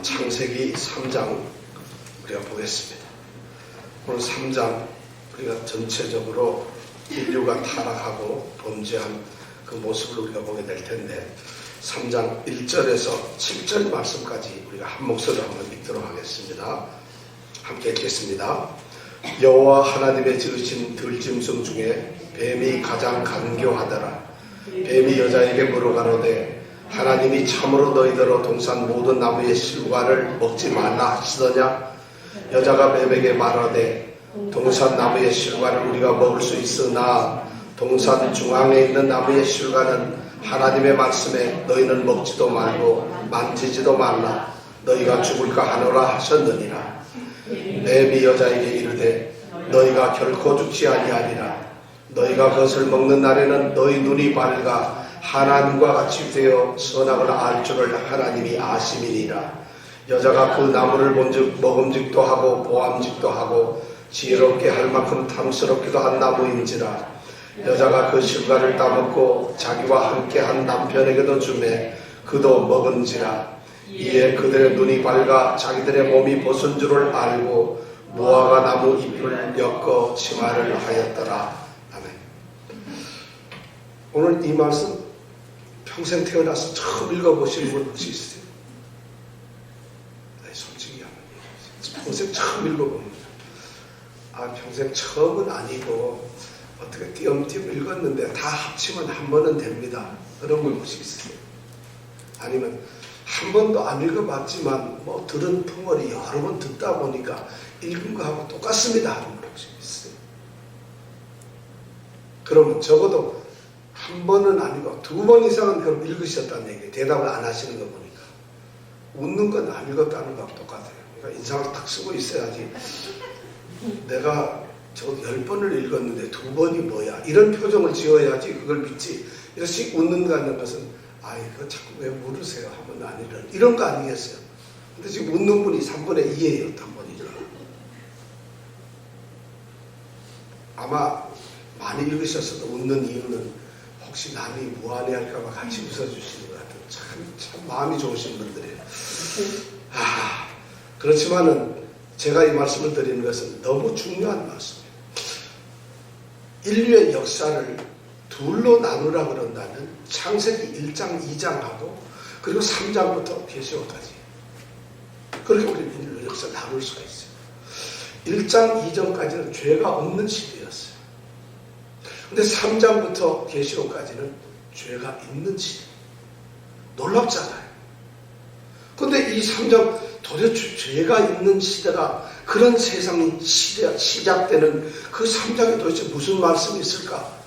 창세기 3장 우리가 보겠습니다. 오늘 3장 우리가 전체적으로 인류가 타락하고 범죄한 그 모습을 우리가 보게 될 텐데 3장 1절에서 7절 말씀까지 우리가 한 목소리로 한번 읽도록 하겠습니다. 함께 읽겠습니다. 여호와 하나님의 지으신 들짐승 중에 뱀이 가장 간교하더라. 뱀이 여자에게 물어가로되 하나님이 참으로 너희더러 동산 모든 나무의 실과를 먹지 말라 하시더냐? 여자가 뱀에게 말하되 동산 나무의 실과를 우리가 먹을 수 있으나 동산 중앙에 있는 나무의 실과는 하나님의 말씀에 너희는 먹지도 말고 만지지도 말라 너희가 죽을까 하노라 하셨느니라. 뱀이 여자에게 이르되 너희가 결코 죽지 아니하리라. 너희가 그것을 먹는 날에는 너희 눈이 밝아 하나님과 같이 되어 선악을 알 줄을 하나님이 아심이니라. 여자가 그 나무를 본즉 먹음직도 하고 보암직도 하고 지혜롭게 할 만큼 탐스럽기도 한 나무인지라. 여자가 그 실과를 따먹고 자기와 함께한 남편에게도 주매 그도 먹은지라. 이에 그들의 눈이 밝아 자기들의 몸이 벗은 줄을 알고 무화과 나무 잎을 엮어 치마를 하였더라. 아멘. 오늘 이 말씀 평생 태어나서 처음 읽어보신 분 혹시 있으세요? 네, 솔직히 하면 평생 처음 읽어봅니다. 평생 처음은 아니고 어떻게 띄엄띄엄 읽었는데 다 합치면 한 번은 됩니다. 그런 분 혹시 있으세요? 아니면 한 번도 안 읽어봤지만 뭐 들은 풍월이 여러 번 듣다 보니까 읽은 거하고 똑같습니다 하는 분 혹시 있어요? 그러면 적어도 한 번은 아니고 두 번 이상은 그럼 읽으셨다는 얘기예요. 대답을 안 하시는 거 보니까. 웃는 건 안 읽었다는 거하고 똑같아요. 그러니까 인상을 딱 쓰고 있어야지. 내가 저 10번을 읽었는데 2번이 뭐야? 이런 표정을 지어야지 그걸 믿지. 이렇게 웃는다는 것은 이거 자꾸 왜 물으세요? 하면 아니라 이런 거 아니겠어요? 근데 지금 웃는 분이 3분의 2예요. 3분이죠. 아마 많이 읽으셨어도 웃는 이유는 혹시 남이 무안해할까봐 같이 웃어주시는 것 같아요. 참 마음이 좋으신 분들이에요. 그렇지만은 제가 이 말씀을 드리는 것은 너무 중요한 말씀이에요. 인류의 역사를 둘로 나누라 그런다면 창세기 1장, 2장하고 그리고 3장부터 계시록까지 그렇게 우리 인류의 역사를 나눌 수가 있어요. 1장, 2장까지는 죄가 없는 시대였어요. 근데 3장부터 계시록까지는 죄가 있는 시대. 놀랍잖아요. 근데 이 3장 도대체 죄가 있는 시대가 그런 세상이 시작되는 그 3장에 도대체 무슨 말씀이 있을까?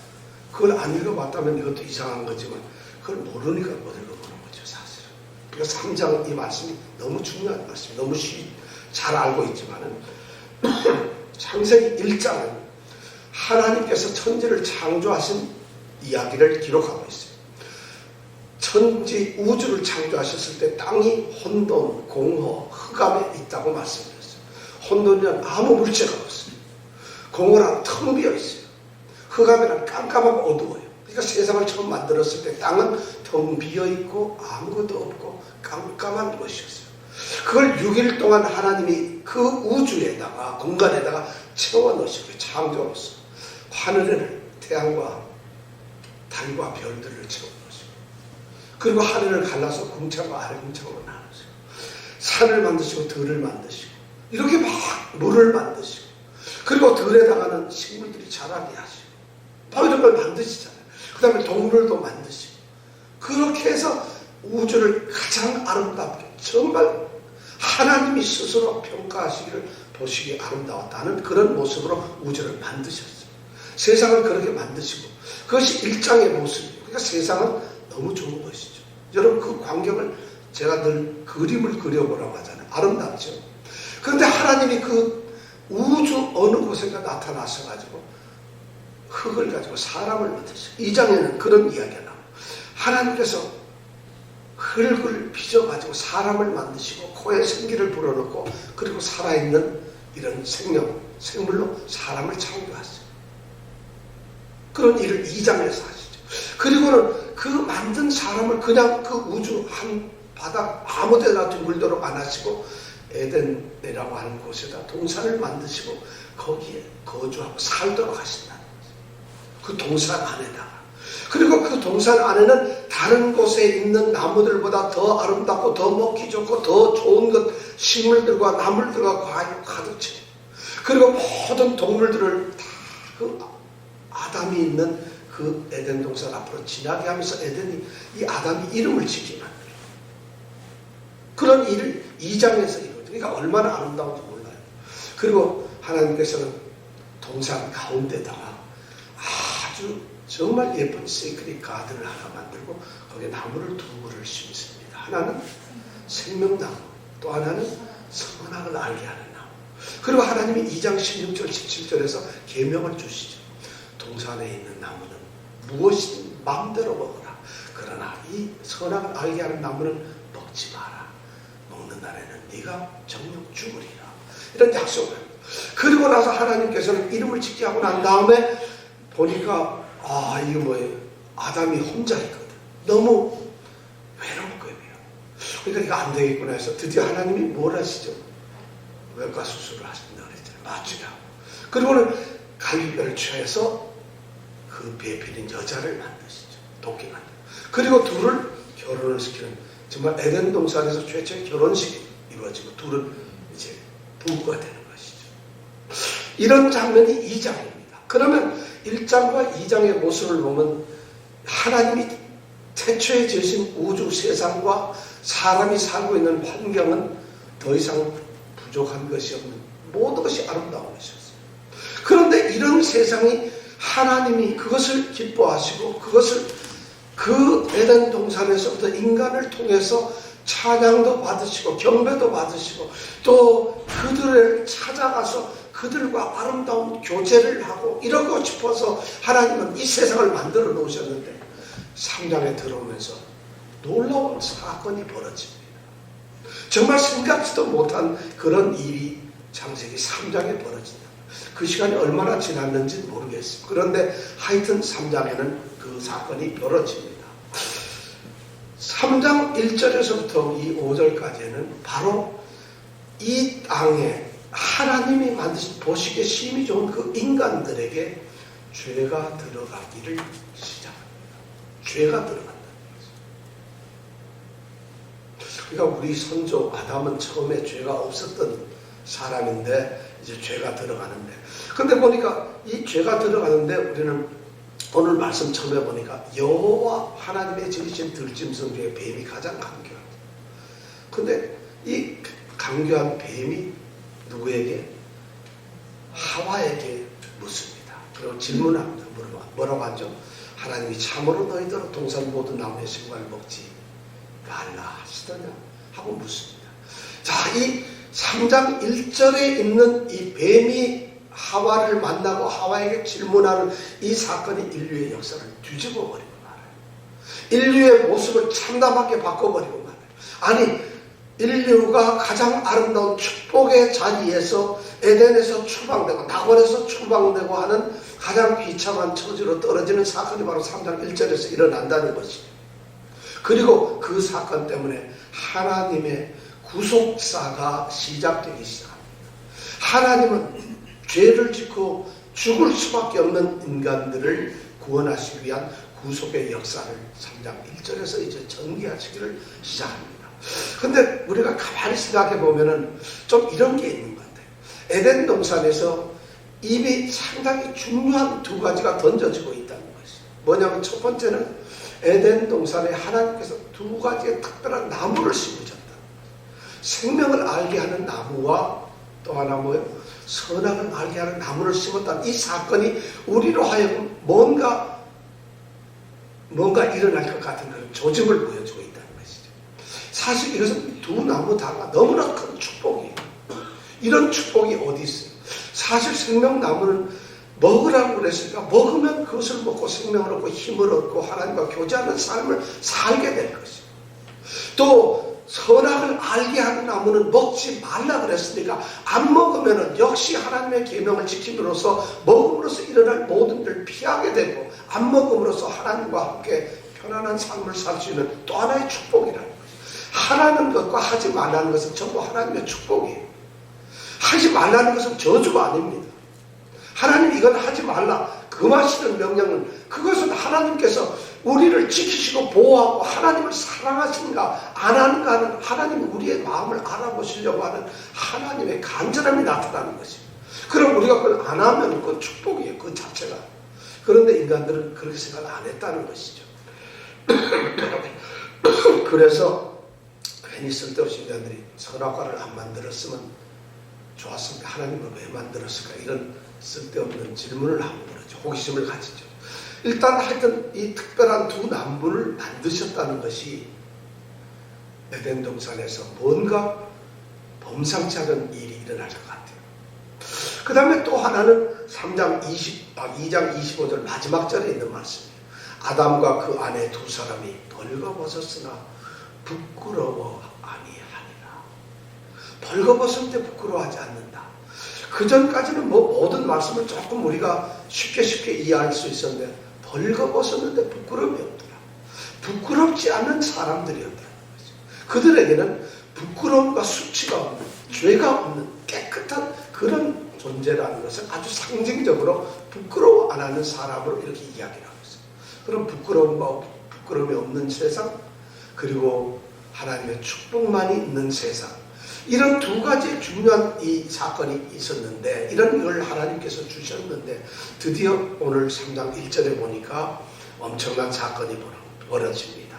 그걸 안 읽어봤다면 이것도 이상한 거지만 그걸 모르니까 못 읽어보는 거죠, 사실은. 그러니까 3장 이 말씀이 너무 중요한 말씀이에요. 너무 잘 알고 있지만은 창세기 1장은 하나님께서 천지를 창조하신 이야기를 기록하고 있어요. 천지 우주를 창조하셨을 때 땅이 혼돈, 공허, 흑암에 있다고 말씀드렸어요. 혼돈이란 아무 물체가 없어요. 공허란 텅 비어 있어요. 흑암이란 깜깜하고 어두워요. 그러니까 세상을 처음 만들었을 때 땅은 텅 비어 있고 아무것도 없고 깜깜한 것이었어요. 그걸 6일 동안 하나님이 그 우주에다가 공간에다가 채워 넣으시고 창조로서 하늘에는 태양과 달과 별들을 채워 넣으시고 그리고 하늘을 갈라서 궁창과 아래궁창으로 나누시고 산을 만드시고 들을 만드시고 이렇게 막 물을 만드시고 그리고 들에다가는 식물들이 자라게 하시고 바로 이런 걸 만드시잖아요. 그 다음에 동물도 만드시고 그렇게 해서 우주를 가장 아름답게 정말 하나님이 스스로 평가하시기를 보시기에 아름다웠다는 그런 모습으로 우주를 만드셨어요. 세상을 그렇게 만드시고 그것이 1장의 모습이에요. 그러니까 세상은 너무 좋은 것이죠. 여러분 그 광경을 제가 늘 그림을 그려보라고 하잖아요. 아름답죠. 그런데 하나님이 그 우주 어느 곳에가 나타나셔가지고 흙을 가지고 사람을 만드셨어요. 2장에는 그런 이야기가 나와요. 하나님께서 흙을 빚어가지고 사람을 만드시고 코에 생기를 불어넣고 그리고 살아있는 이런 생물로 사람을 창조하셨어요. 그런 일을 2장에서 하시죠. 그리고는 그 만든 사람을 그냥 그 우주 한 바닥 아무데나 둥글도록 안 하시고 에덴이라고 하는 곳에다 동산을 만드시고 거기에 거주하고 살도록 하신다는 거죠. 그 동산 안에다가. 그리고 그 동산 안에는 다른 곳에 있는 나무들보다 더 아름답고 더 먹기 좋고 더 좋은 것, 식물들과 나물들과 과일로 가득 채. 그리고 모든 동물들을 다 그 아담이 있는 그 에덴 동산 앞으로 지나게 하면서 에덴이 이 아담이 이름을 지키게 만들어요. 그런 일을 2장에서 이루어요. 그러니까 얼마나 아름다운지 몰라요. 그리고 하나님께서는 동산 가운데다가 아주 정말 예쁜 시크릿 가든을 하나 만들고 거기에 나무를 두 그루를 심습니다. 하나는 생명나무, 또 하나는 선악을 알게 하는 나무. 그리고 하나님이 2장 16절 17절에서 계명을 주시죠. 동산에 있는 나무는 무엇이든 마음대로 먹어라. 그러나 이 선악을 알게 하는 나무는 먹지 마라. 먹는 날에는 네가 정녕 죽으리라. 이런 약속을 합니다. 그리고 나서 하나님께서는 이름을 짓게 하고 난 다음에 보니까 이거 뭐예요? 아담이 혼자 있거든. 너무 외로울 거예요. 그러니까 이거 안 되겠구나 해서 드디어 하나님이 뭘 하시죠? 외과 수술을 하신다 그랬잖아요. 맞추라고. 그리고는 갈비뼈를 취해서 그 배필인 여자를 만드시죠. 도끼 만들고. 그리고 둘을 결혼을 시키는, 정말 에덴 동산에서 최초의 결혼식이 이루어지고 둘은 이제 부부가 되는 것이죠. 이런 장면이 2장입니다. 그러면 1장과 2장의 모습을 보면 하나님이 태초에 지으신 우주 세상과 사람이 살고 있는 환경은 더 이상 부족한 것이 없는 모든 것이 아름다운 것이었어요. 그런데 이런 세상이 하나님이 그것을 기뻐하시고 그것을 그 에덴 동산에서부터 인간을 통해서 찬양도 받으시고 경배도 받으시고 또 그들을 찾아가서 그들과 아름다운 교제를 하고 이러고 싶어서 하나님은 이 세상을 만들어 놓으셨는데 3장에 들어오면서 놀라운 사건이 벌어집니다. 정말 생각지도 못한 그런 일이 창세기 3장에 벌어진다. 그 시간이 얼마나 지났는지 모르겠습니다. 그런데 하여튼 3장에는 그 사건이 벌어집니다. 3장 1절에서부터 이 5절까지는 바로 이 땅에 하나님이 만드신 보시기에 심히 좋은 그 인간들에게 죄가 들어가기를 시작합니다. 죄가 들어간다는 거죠. 그러니까 우리 선조 아담은 처음에 죄가 없었던 사람인데 이제 죄가 들어가는데, 근데 보니까 이 죄가 들어가는데 우리는 오늘 말씀 처음에 보니까 여호와 하나님의 지으신 들짐승 중에 뱀이 가장 강교합니다. 근데 이 강교한 뱀이 누구에게? 하와에게 묻습니다. 그리고 질문합니다. 뭐라고 하죠? 하나님이 참으로 너희들 동산 모든 나무의 식물을 먹지 말라 하시더냐? 하고 묻습니다. 자, 이 3장 1절에 있는 이 뱀이 하와를 만나고 하와에게 질문하는 이 사건이 인류의 역사를 뒤집어 버리고 말아요. 인류의 모습을 참담하게 바꿔버리고 말아요. 아니, 인류가 가장 아름다운 축복의 자리에서 에덴에서 추방되고 낙원에서 추방되고 하는 가장 비참한 처지로 떨어지는 사건이 바로 3장 1절에서 일어난다는 것이죠. 그리고 그 사건 때문에 하나님의 구속사가 시작되기 시작합니다. 하나님은 죄를 짓고 죽을 수밖에 없는 인간들을 구원하시기 위한 구속의 역사를 3장 1절에서 이제 전개하시기를 시작합니다. 근데 우리가 가만히 생각해 보면은 좀 이런 게 있는 것 같아요. 에덴 동산에서 이미 상당히 중요한 두 가지가 던져지고 있다는 것이죠. 뭐냐면 첫 번째는 에덴 동산에 하나님께서 두 가지의 특별한 나무를 심으셨다. 생명을 알게 하는 나무와 또 하나 뭐예요? 선악을 알게 하는 나무를 심었다는 이 사건이 우리로 하여금 뭔가 일어날 것 같은 그런 조짐을 보여주고 있다는 것이죠. 사실 이것은 두 나무 다가 너무나 큰 축복이에요. 이런 축복이 어디 있어요? 사실 생명나무는 먹으라고 그랬으니까 먹으면 그것을 먹고 생명을 얻고 힘을 얻고 하나님과 교제하는 삶을 살게 될 것이고, 또 선악을 알게 하는 나무는 먹지 말라 그랬으니까 안 먹으면 역시 하나님의 계명을 지킴으로써 먹음으로써 일어날 모든 일을 피하게 되고 안 먹음으로써 하나님과 함께 편안한 삶을 살 수 있는 또 하나의 축복이라는 거예요. 하라는 것과 하지 말라는 것은 전부 하나님의 축복이에요. 하지 말라는 것은 저주가 아닙니다. 하나님 이건 하지 말라 금하시는 명령은 그것은 하나님께서 우리를 지키시고 보호하고 하나님을 사랑하시는가 안 하는가 하는 하나님이 우리의 마음을 알아보시려고 하는 하나님의 간절함이 나타나는 것입니다. 그럼 우리가 그걸 안 하면 그건 축복이에요. 그 자체가. 그런데 인간들은 그렇게 생각 안 했다는 것이죠. 그래서 괜히 쓸데없이 인간들이 선악과를 안 만들었으면 좋았습니다. 하나님은 왜 만들었을까? 이런 쓸데없는 질문을 하고 그러죠. 호기심을 가지죠. 일단 하여튼 이 특별한 두 나무를 만드셨다는 것이 에덴 동산에서 뭔가 범상치 않은 일이 일어날 것 같아요. 그 다음에 또 하나는 2장 25절 마지막 절에 있는 말씀이에요. 아담과 그 아내 두 사람이 벌거벗었으나 부끄러워 아니하니라. 벌거벗었는데 부끄러워하지 않는다. 그 전까지는 모든 말씀을 조금 우리가 쉽게 이해할 수 있었는데 벌거벗었는데 부끄러움이 없더라. 부끄럽지 않은 사람들이었다는 거죠. 그들에게는 부끄러움과 수치가 없는, 죄가 없는 깨끗한 그런 존재라는 것을 아주 상징적으로 부끄러워 안 하는 사람으로 이렇게 이야기를 하고 있어요. 그럼 부끄러움과 부끄러움이 없는 세상, 그리고 하나님의 축복만이 있는 세상, 이런 두 가지 중요한 이 사건이 있었는데, 이런 걸 하나님께서 주셨는데, 드디어 오늘 3장 1절에 보니까 엄청난 사건이 벌어집니다.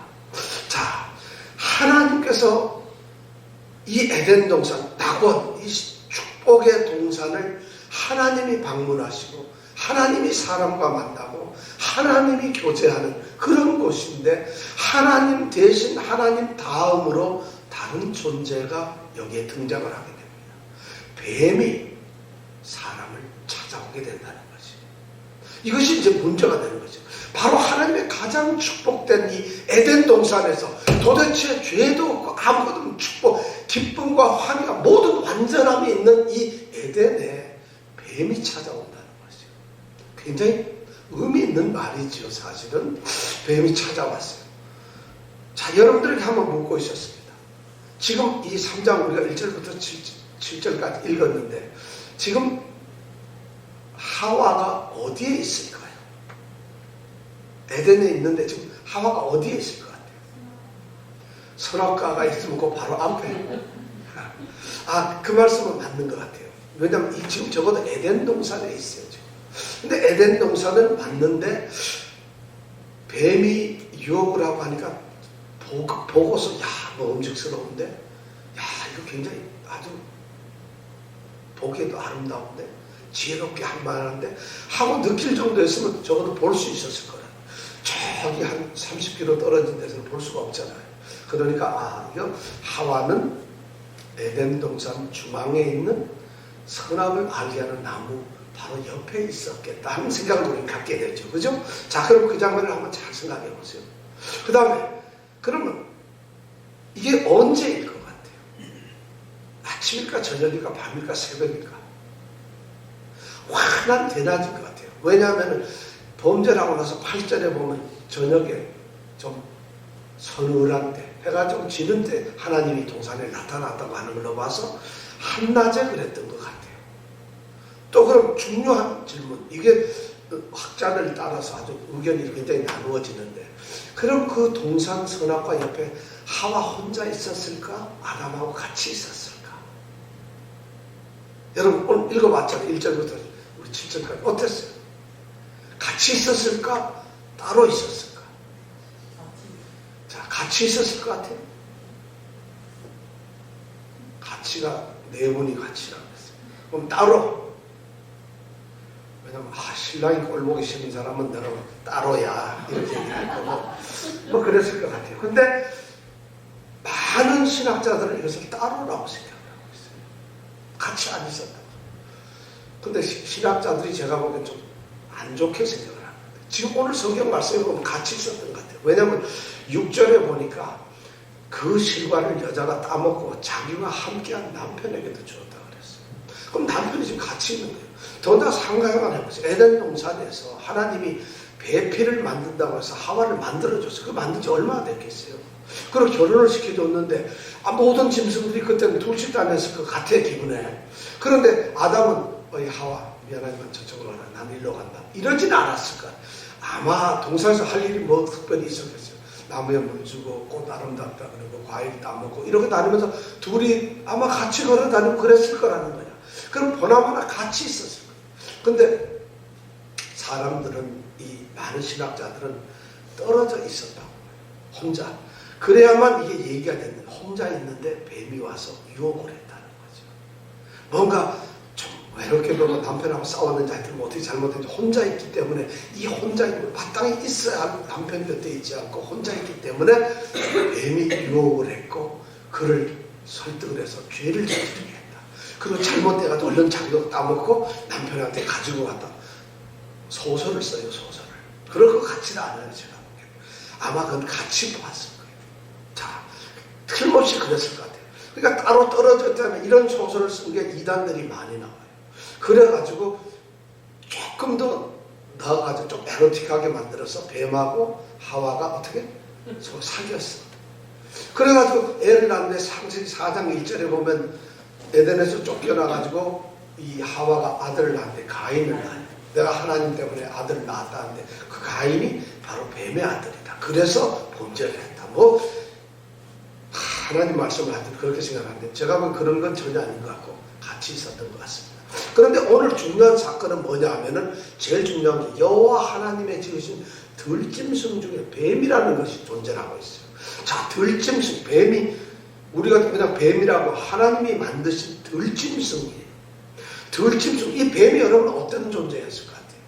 자, 하나님께서 이 에덴 동산, 낙원, 이 축복의 동산을 하나님이 방문하시고, 하나님이 사람과 만나고, 하나님이 교제하는 그런 곳인데, 하나님 대신 하나님 다음으로 다른 존재가 여기에 등장을 하게 됩니다. 뱀이 사람을 찾아오게 된다는 거지. 이것이 이제 문제가 되는 거죠. 바로 하나님의 가장 축복된 이 에덴 동산에서 도대체 죄도 없고 아무것도 없는 축복, 기쁨과 환희가 모든 완전함이 있는 이 에덴에 뱀이 찾아온다는 거죠. 굉장히 의미 있는 말이죠. 사실은 뱀이 찾아왔어요. 자, 여러분들에게 한번 묻고 있었습니다. 지금 이 3장 우리가 1절부터 7절까지 읽었는데 지금 하와가 어디에 있을까요? 에덴에 있는데 지금 하와가 어디에 있을 것 같아요? 선악과가 있으면 그 바로 앞에. 그 말씀은 맞는 것 같아요. 왜냐하면 지금 적어도 에덴 동산에 있어요. 지금. 근데 에덴 동산은 맞는데 뱀이 유혹을 하고 하니까 보고서 먹음직스러운데, 이거 굉장히 아주 보기에도 아름다운데, 지혜롭게 할 만한데 하고 느낄 정도였으면 적어도 볼 수 있었을 거예요. 저기 한 30km 떨어진 데서는 볼 수가 없잖아요. 그러니까 이거 하와는 에덴 동산 중앙에 있는 선악을 알게 하는 나무 바로 옆에 있었겠다 하는 생각을 우리는 갖게 되죠. 그죠? 자, 그럼 그 장면을 한번 잘 생각해 보세요. 그 다음에 그러면 이게 언제일 것 같아요? 아침일까 저녁일까 밤일까 새벽일까? 환한 대낮인 것 같아요. 왜냐하면 범죄를 하고 나서 8절에 보면 저녁에 좀 서늘한 때, 해가 좀 지는 때 하나님이 동산에 나타났다고 하는 걸로 봐서 한낮에 그랬던 것 같아요. 또 그럼 중요한 질문, 이게 학자들 따라서 아주 의견이 굉장히 나누어지는데, 그럼 그 동산 선악과 옆에 하와 혼자 있었을까? 아담하고 같이 있었을까? 여러분 오늘 읽어봤잖아요. 1절부터 우리 7절까지 어땠어요? 같이 있었을까? 따로 있었을까? 자, 같이 있었을 것 같아요. 같이가 네 분이 같이라고 했어요. 그럼 따로. 왜냐면 신랑이 꼴보기 싫은 사람은 너는 따로야 이렇게 얘기할 거고 뭐 그랬을 것 같아요. 근데 많은 신학자들은 이것을 따로라고 생각을 하고 있어요. 같이 안 있었다고. 근데 신학자들이 제가 보기엔 좀 안 좋게 생각을 합니다. 지금 오늘 성경 말씀에 보면 같이 있었던 것 같아요. 왜냐하면 6절에 보니까 그 실과를 여자가 따먹고 자기와 함께한 남편에게도 주었다고 그랬어요. 그럼 남편이 지금 같이 있는 거예요. 더군다나 상상을 해보세요. 에덴 동산에서 하나님이 배필을 만든다고 해서 하와를 만들어줬어요. 그 만든 지 얼마나 됐겠어요. 그리고 결혼을 시켜줬는데 모든 짐승들이 그때는 둘씩 다녔을 것 같아 기분에. 그런데 아담은 어이 하와 미안하지만 저쪽으로 가라. 난 일로 간다. 이러지는 않았을 거야. 아마 동산에서 할 일이 뭐 특별히 있었겠어요. 나무에 물 주고 꽃 아름답다 그러고 과일 따먹고 이렇게 다니면서 둘이 아마 같이 걸어 다니고 그랬을 거라는 거야. 그럼 보나마나 같이 있었을 거야. 근데 사람들은, 이 많은 신학자들은 떨어져 있었다고. 혼자. 그래야만 이게 얘기가 됐는데 혼자 있는데 뱀이 와서 유혹을 했다는 거죠. 뭔가 좀 외롭게 보면 남편하고 싸웠는지 하여튼 뭐 어떻게 잘못했는지 혼자 있기 때문에, 이 혼자 있고 마땅히 있어야 남편 곁에 있지 않고 혼자 있기 때문에 뱀이 유혹을 했고 그를 설득을 해서 죄를 저지르게 했다. 그리고 잘못돼가지고 얼른 자기가 따먹고 남편한테 가지고 갔다. 소설을 써요, 소설을. 그럴 것 같지는 않아요, 제가 보기에는. 아마 그건 같이 봤을 거예요. 자, 틀림없이 그랬을 것 같아요. 그러니까 따로 떨어졌다면 이런 소설을 쓴 게 이단들이 많이 나와요. 그래가지고 조금 더 나아가지고 좀 에로틱하게 만들어서 뱀하고 하와가 어떻게 서로 사귀었어. 그래가지고 애를 낳는데 창세기 4장 1절에 보면 에덴에서 쫓겨나가지고 이 하와가 아들을 낳는데 가인을 낳아요. 내가 하나님 때문에 아들을 낳았다는데 그 가인이 바로 뱀의 아들이다. 그래서 범죄를 했다. 뭐 하나님 말씀을 하여튼 그렇게 생각하는데 제가 보면 그런 건 전혀 아닌 것 같고 같이 있었던 것 같습니다. 그런데 오늘 중요한 사건은 뭐냐 하면은 제일 중요한 게 여호와 하나님의 지으신 들짐승 중에 뱀이라는 것이 존재하고 있어요. 자, 들짐승, 뱀이 우리가 그냥 뱀이라고 하나님이 만드신 들짐승이에요. 들짐승, 이 뱀이 여러분 어떤 존재였을 것 같아요?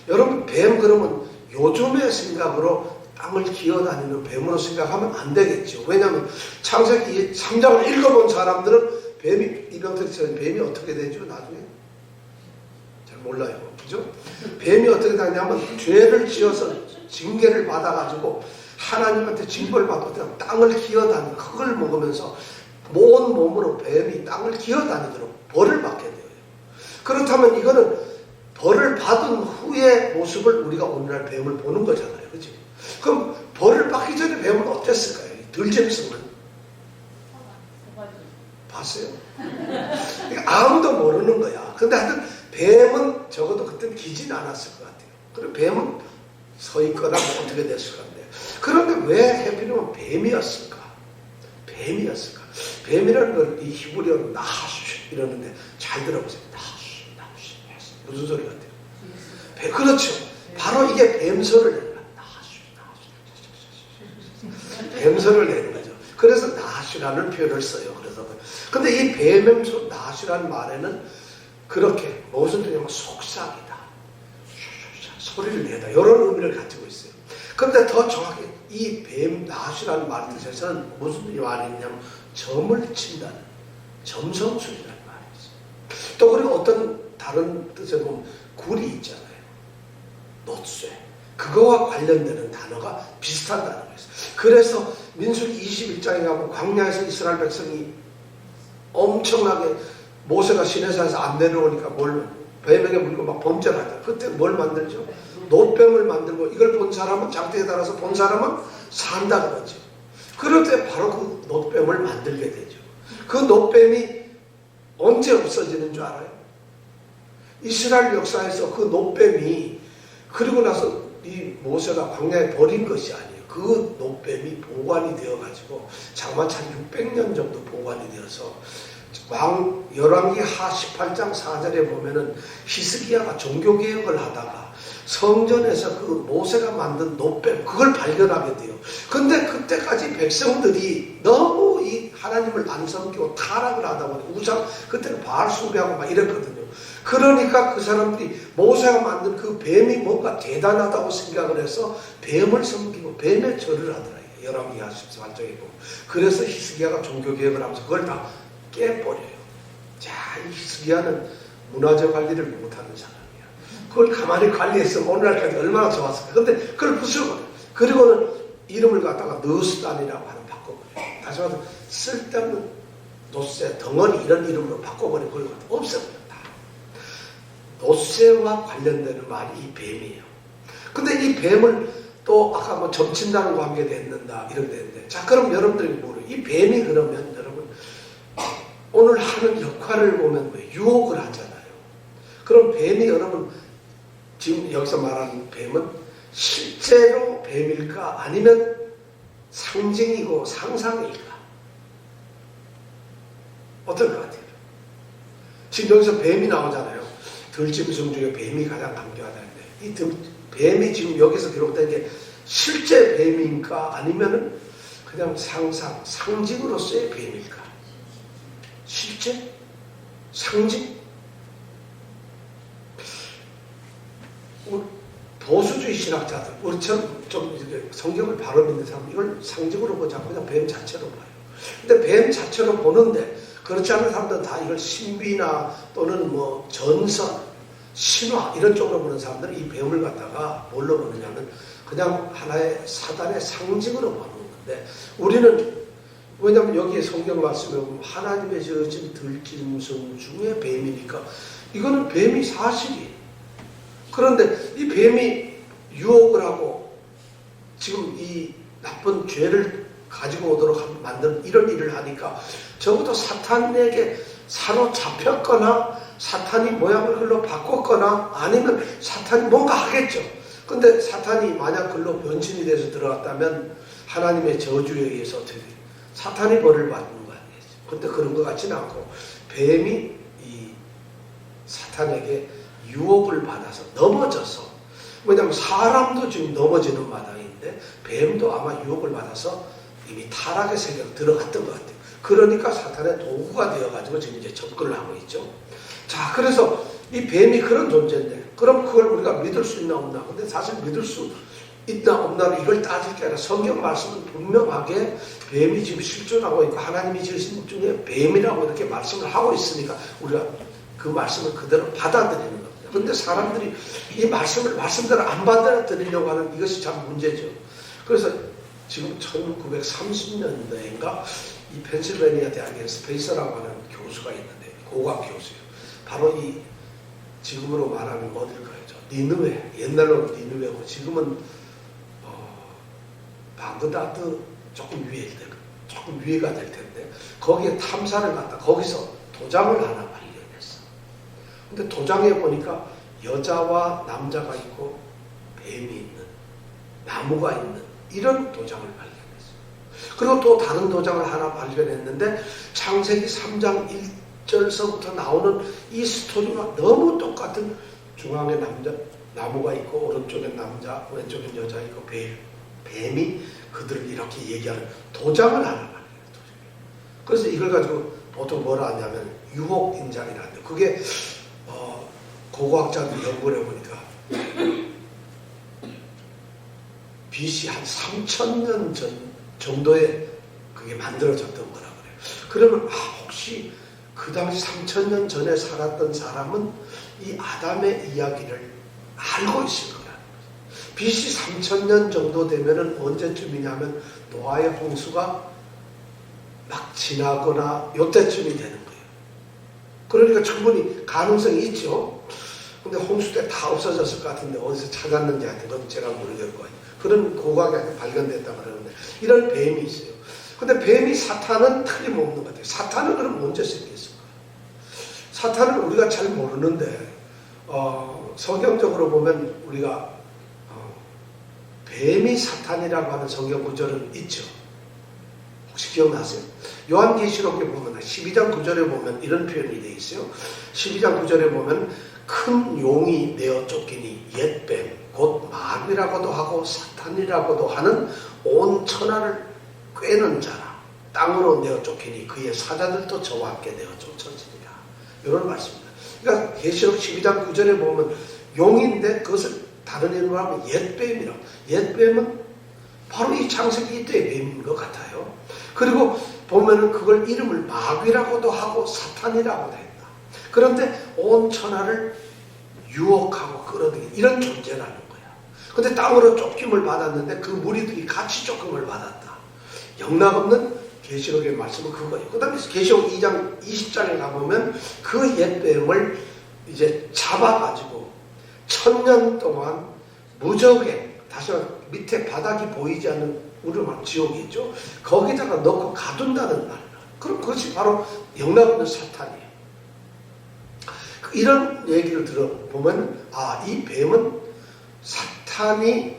여러분 뱀 그러면 요즘의 생각으로 땅을 기어다니는 뱀으로 생각하면 안 되겠죠. 왜냐하면 창세기 3장을 읽어본 사람들은 뱀이 이병철처럼 뱀이 어떻게 되죠? 나중에 잘 몰라요. 그죠? 뱀이 어떻게 되냐면 죄를 지어서 징계를 받아가지고 하나님한테 징벌을 받고 땅을 기어다니는 그걸 먹으면서 온 몸으로 뱀이 땅을 기어다니도록 벌을 받게 돼요. 그렇다면 이거는 벌을 받은 후의 모습을 우리가 오늘날 뱀을 보는 거잖아요. 그죠? 그럼 벌을 받기 전에 뱀은 어땠을까요? 들짐승은 봤어요? 아무도 모르는 거야. 근데 하여튼 뱀은 적어도 그때는 기진 않았을 것 같아요. 그럼 뱀은 서 있거나 뭐 어떻게 됐을 건데. 그런데 왜 해피는 뱀이었을까? 뱀이었을까? 뱀이라는 걸 이 히브리어로 나하슈 이러는데 잘 들어보세요. 나하슈. 무슨 소리 같아요? 뱀, 그렇죠. 바로 이게 뱀소를 내는 거야. 나하슈. 뱀소를 내는 거죠. 그래서 나하슈라는 표현을 써요. 그래서 근데 이 뱀소 나하슈라는 말에는 그렇게 무슨 뜻이냐면 속삭이다. 소리를 내다. 이런 의미를 가지고 있어요. 그런데 더 정확히 이 뱀 나하슈라는 말 뜻에서는 무슨 말이 있냐면 점을 친다는 점성술이라는 말이 있어요. 또 그리고 어떤 다른 뜻에 보면 굴이 있잖아요. 놋쇠. 그거와 관련되는 단어가 비슷한 단어가 있어요. 그래서 민수기 21장에 가면 광야에서 이스라엘 백성이 엄청나게 모세가 시내산에서 안 내려오니까 뱀에게 물고 막 범죄를 하다. 그때 뭘 만들죠? 놋뱀을 만들고 이걸 본 사람은 장대에 따라서 본 사람은 산다 그러죠. 그럴 때 바로 그 놋뱀을 만들게 되죠. 그 놋뱀이 언제 없어지는 줄 알아요? 이스라엘 역사에서 그 놋뱀이 그리고 나서 이 모세가 광야에 버린 것이 아니에요. 그 놋뱀이 보관이 되어가지고 장마찬 600년 정도 보관이 되어서 열왕기 하 18장 4절에 보면은 히스기야가 종교개혁을 하다가 성전에서 그 모세가 만든 놋뱀 그걸 발견하게 돼요. 근데 그때까지 백성들이 너무 이 하나님을 안 섬기고 타락을 하다 보니 우상 그때는 바알 숭배하고 막 이랬거든요. 그러니까 그 사람들이 모세가 만든 그 뱀이 뭔가 대단하다고 생각을 해서 뱀을 섬기고 뱀의 절을 하더라. 열왕기 하 18장에 보면. 그래서 히스기야가 종교개혁을 하면서 그걸 다 깨버려요. 자, 이 히스기야는 문화재 관리를 못하는 사람이야. 그걸 가만히 관리했으면 오늘날까지 얼마나 좋았을까. 근데 그걸 부숴버려요. 그리고는 이름을 갖다가 느스단이라고 하는 바꿔버려요. 다시 말해서 쓸데없는 놋쇠, 덩어리 이런 이름으로 바꿔버리고 그걸 갖다 없애버렸다. 놋쇠와 관련되는 말이 이 뱀이에요. 근데 이 뱀을 또 아까 뭐 점친다는 관계도 했는다 이런 데 했는데, 자 그럼 여러분들이 뭐래요? 이 뱀이 그러면 여러분 오늘 하는 역할을 보면 뭐 유혹을 하잖아요. 그럼 뱀이 여러분 지금 여기서 말하는 뱀은 실제로 뱀일까 아니면 상징이고 상상일까? 어떨 것 같아요? 지금 여기서 뱀이 나오잖아요. 들짐승 중에 뱀이 가장 강조하다는데, 이 뱀이 지금 여기서 기록된 게 실제 뱀인가 아니면은 그냥 상징으로서의 뱀일까? 실제? 상징? 보수주의 신학자들, 우리처럼 좀 성경을 바로 믿는 사람, 이걸 상징으로 보지 않고 그냥 뱀 자체로 봐요. 근데 뱀 자체로 보는데, 그렇지 않은 사람들은 다 이걸 신비나 또는 뭐 전설, 신화 이런 쪽으로 보는 사람들은 이 뱀을 갖다가 뭘로 보느냐면 그냥 하나의 사단의 상징으로 보는 건데, 우리는 왜냐하면 여기에 성경 말씀에 보면 하나님의 지으신 들짐승 중에 뱀이니까 이거는 뱀이 사실이에요. 그런데 이 뱀이 유혹을 하고 지금 이 나쁜 죄를 가지고 오도록 만드는 이런 일을 하니까 적어도 사탄에게 사로잡혔거나 사탄이 모양을 글로 바꿨거나 아니면 사탄이 뭔가 하겠죠. 근데 사탄이 만약 글로 변신이 돼서 들어갔다면 하나님의 저주에 의해서 어떻게 돼요? 사탄이 벌을 받는 거 아니겠죠. 근데 그런 것 같지는 않고 뱀이 이 사탄에게 유혹을 받아서 넘어져서, 왜냐하면 사람도 지금 넘어지는 마당인데 뱀도 아마 유혹을 받아서 이미 타락의 세계로 들어갔던 것 같아요. 그러니까 사탄의 도구가 되어가지고 지금 이제 접근을 하고 있죠. 자, 그래서 이 뱀이 그런 존재인데, 그럼 그걸 우리가 믿을 수 있나 없나? 근데 사실 믿을 수 있나 없나는 이걸 따질 게 아니라 성경 말씀은 분명하게 뱀이 지금 실존하고 있고 하나님이 지으신 중에 뱀이라고 이렇게 말씀을 하고 있으니까 우리가 그 말씀을 그대로 받아들이는 겁니다. 그런데 사람들이 이 말씀대로 안 받아들이려고 하는 이것이 참 문제죠. 그래서 지금 1930년대인가 이 펜실베니아 대학의 스페이서라고 하는 교수가 있는데, 고고학 교수예요. 바로 이 지금으로 말하면 어딜까요? 니느웨, 옛날로 니느웨고 지금은 바그다드 조금 위에가 될 텐데, 거기에 탐사를 갔다 거기서 도장을 하나 발견했어. 근데 도장에 보니까 여자와 남자가 있고 뱀이 있는, 나무가 있는 이런 도장을 발견했어요. 그리고 또 다른 도장을 하나 발견했는데 창세기 3장 1절서부터 나오는 이 스토리와 너무 똑같은, 중앙에 나무가 있고 오른쪽엔 남자, 왼쪽엔 여자 있고 뱀이 그들을 이렇게 얘기하는 도장을 하나 발견해요. 그래서 이걸 가지고 보통 뭐라 하냐면 유혹인장이라는데, 그게 고고학자들이 연구를 해보니까 BC 한 3000년 전 정도에 그게 만들어졌던 거라 그래요. 그러면 혹시 그 당시 3000년 전에 살았던 사람은 이 아담의 이야기를 알고 있을 거라는 거죠. BC 3000년 정도 되면은 언제쯤이냐면 노아의 홍수가 막 지나거나 요때쯤이 되는 거예요. 그러니까 충분히 가능성이 있죠. 근데 홍수 때 다 없어졌을 것 같은데 어디서 찾았는지 하여튼 그건 제가 모르겠고, 그런 고고학이 발견됐다고 그러는데 이런 뱀이 있어요. 근데 뱀이 사탄은 틀림없는 것 같아요. 사탄은 그럼 언제 생겼을까? 사탄은 우리가 잘 모르는데 성경적으로 보면 우리가 뱀이 사탄이라고 하는 성경 구절은 있죠. 혹시 기억나세요? 요한계시록에 보면 12장 9절에 보면 이런 표현이 되어 있어요. 12장 9절에 보면 큰 용이 내어 쫓기니 옛뱀 곧 마귀라고도 하고 사탄이라고도 하는 온 천하를 꿰는 자라. 땅으로 내어 쫓기니 그의 사자들도 저와 함께 내어 쫓아지리라. 이런 말씀입니다. 그러니까 계시록 12장 9절에 보면 용인데 그것을 다른 이름으로 하면 옛뱀이라고. 옛뱀은 바로 이 창세기 이때의 뱀인 것 같아요. 그리고 보면은 그걸 이름을 마귀라고도 하고 사탄이라고도 했다. 그런데 온 천하를 유혹하고 끌어들이는 이런 존재라는 거야. 근데 땅으로 쫓김을 받았는데 그 무리들이 같이 쫓김을 받았다. 영락없는 계시록의 말씀은 그거예요. 그 다음에 계시록 2장 20장에 가보면 그 옛뱀을 이제 잡아가지고 1000년 동안 무적에, 다시 밑에 바닥이 보이지 않는 우리로 말하면 지옥이죠. 거기다가 넣고 가둔다는 말이에요. 그럼 그것이 바로 영락 없는 사탄이에요. 이런 얘기를 들어보면 이 뱀은 사탄이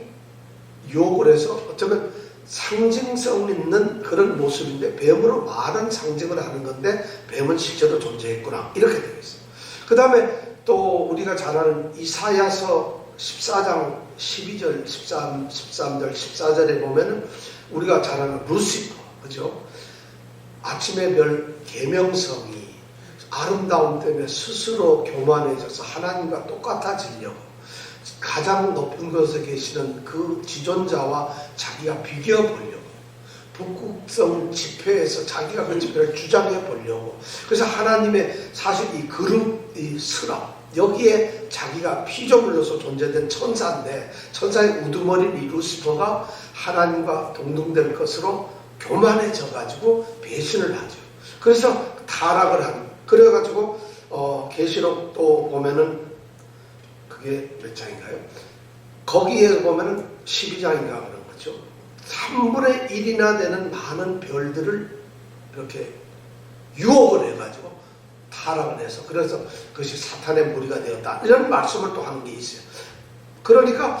유혹을 해서 어쩌면 상징성 있는 그런 모습인데 뱀으로 말은 상징을 하는 건데 뱀은 실제로 존재했구나 이렇게 되겠어요. 그 다음에 또 우리가 잘 아는 이사야서 14장 12절 13절 14절에 보면은 우리가 잘 아는 루시퍼, 그죠? 아침의 별 계명성이 아름다움 때문에 스스로 교만해져서 하나님과 똑같아지려고 가장 높은 곳에 계시는 그 지존자와 자기가 비교해 보려고 북극성 지폐에서 자기가 그 지폐를 주장해 보려고 그래서 하나님의 사실 이 그룹, 이 스랍 여기에 자기가 피조물로서 존재된 천사인데 천사의 우두머리인 이 루시퍼가 하나님과 동등될 것으로 교만해져 가지고 배신을 하죠. 그래서 타락을 하는 그래가지고 계시록 또 보면은 그게 몇 장인가요? 거기에 보면은 12장인가 그런 거죠. 3분의 1이나 되는 많은 별들을 이렇게 유혹을 해가지고 타락을 해서 그래서 그것이 사탄의 무리가 되었다. 이런 말씀을 또 하는 게 있어요. 그러니까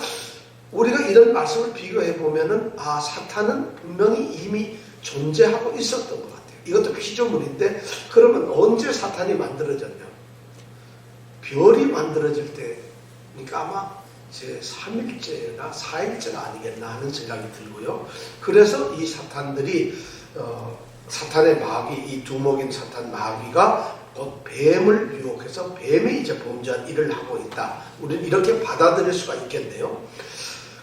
우리가 이런 말씀을 비교해 보면은 사탄은 분명히 이미 존재하고 있었던 것 같아요. 이것도 피조물인데 그러면 언제 사탄이 만들어졌냐? 별이 만들어질 때 그러니까 아마 제 3일째나 4일째가 아니겠나 하는 생각이 들고요. 그래서 이 사탄들이 사탄의 마귀, 이 두목인 사탄 마귀가 곧 뱀을 유혹해서 뱀이 이제 범죄한 일을 하고 있다. 우리는 이렇게 받아들일 수가 있겠네요.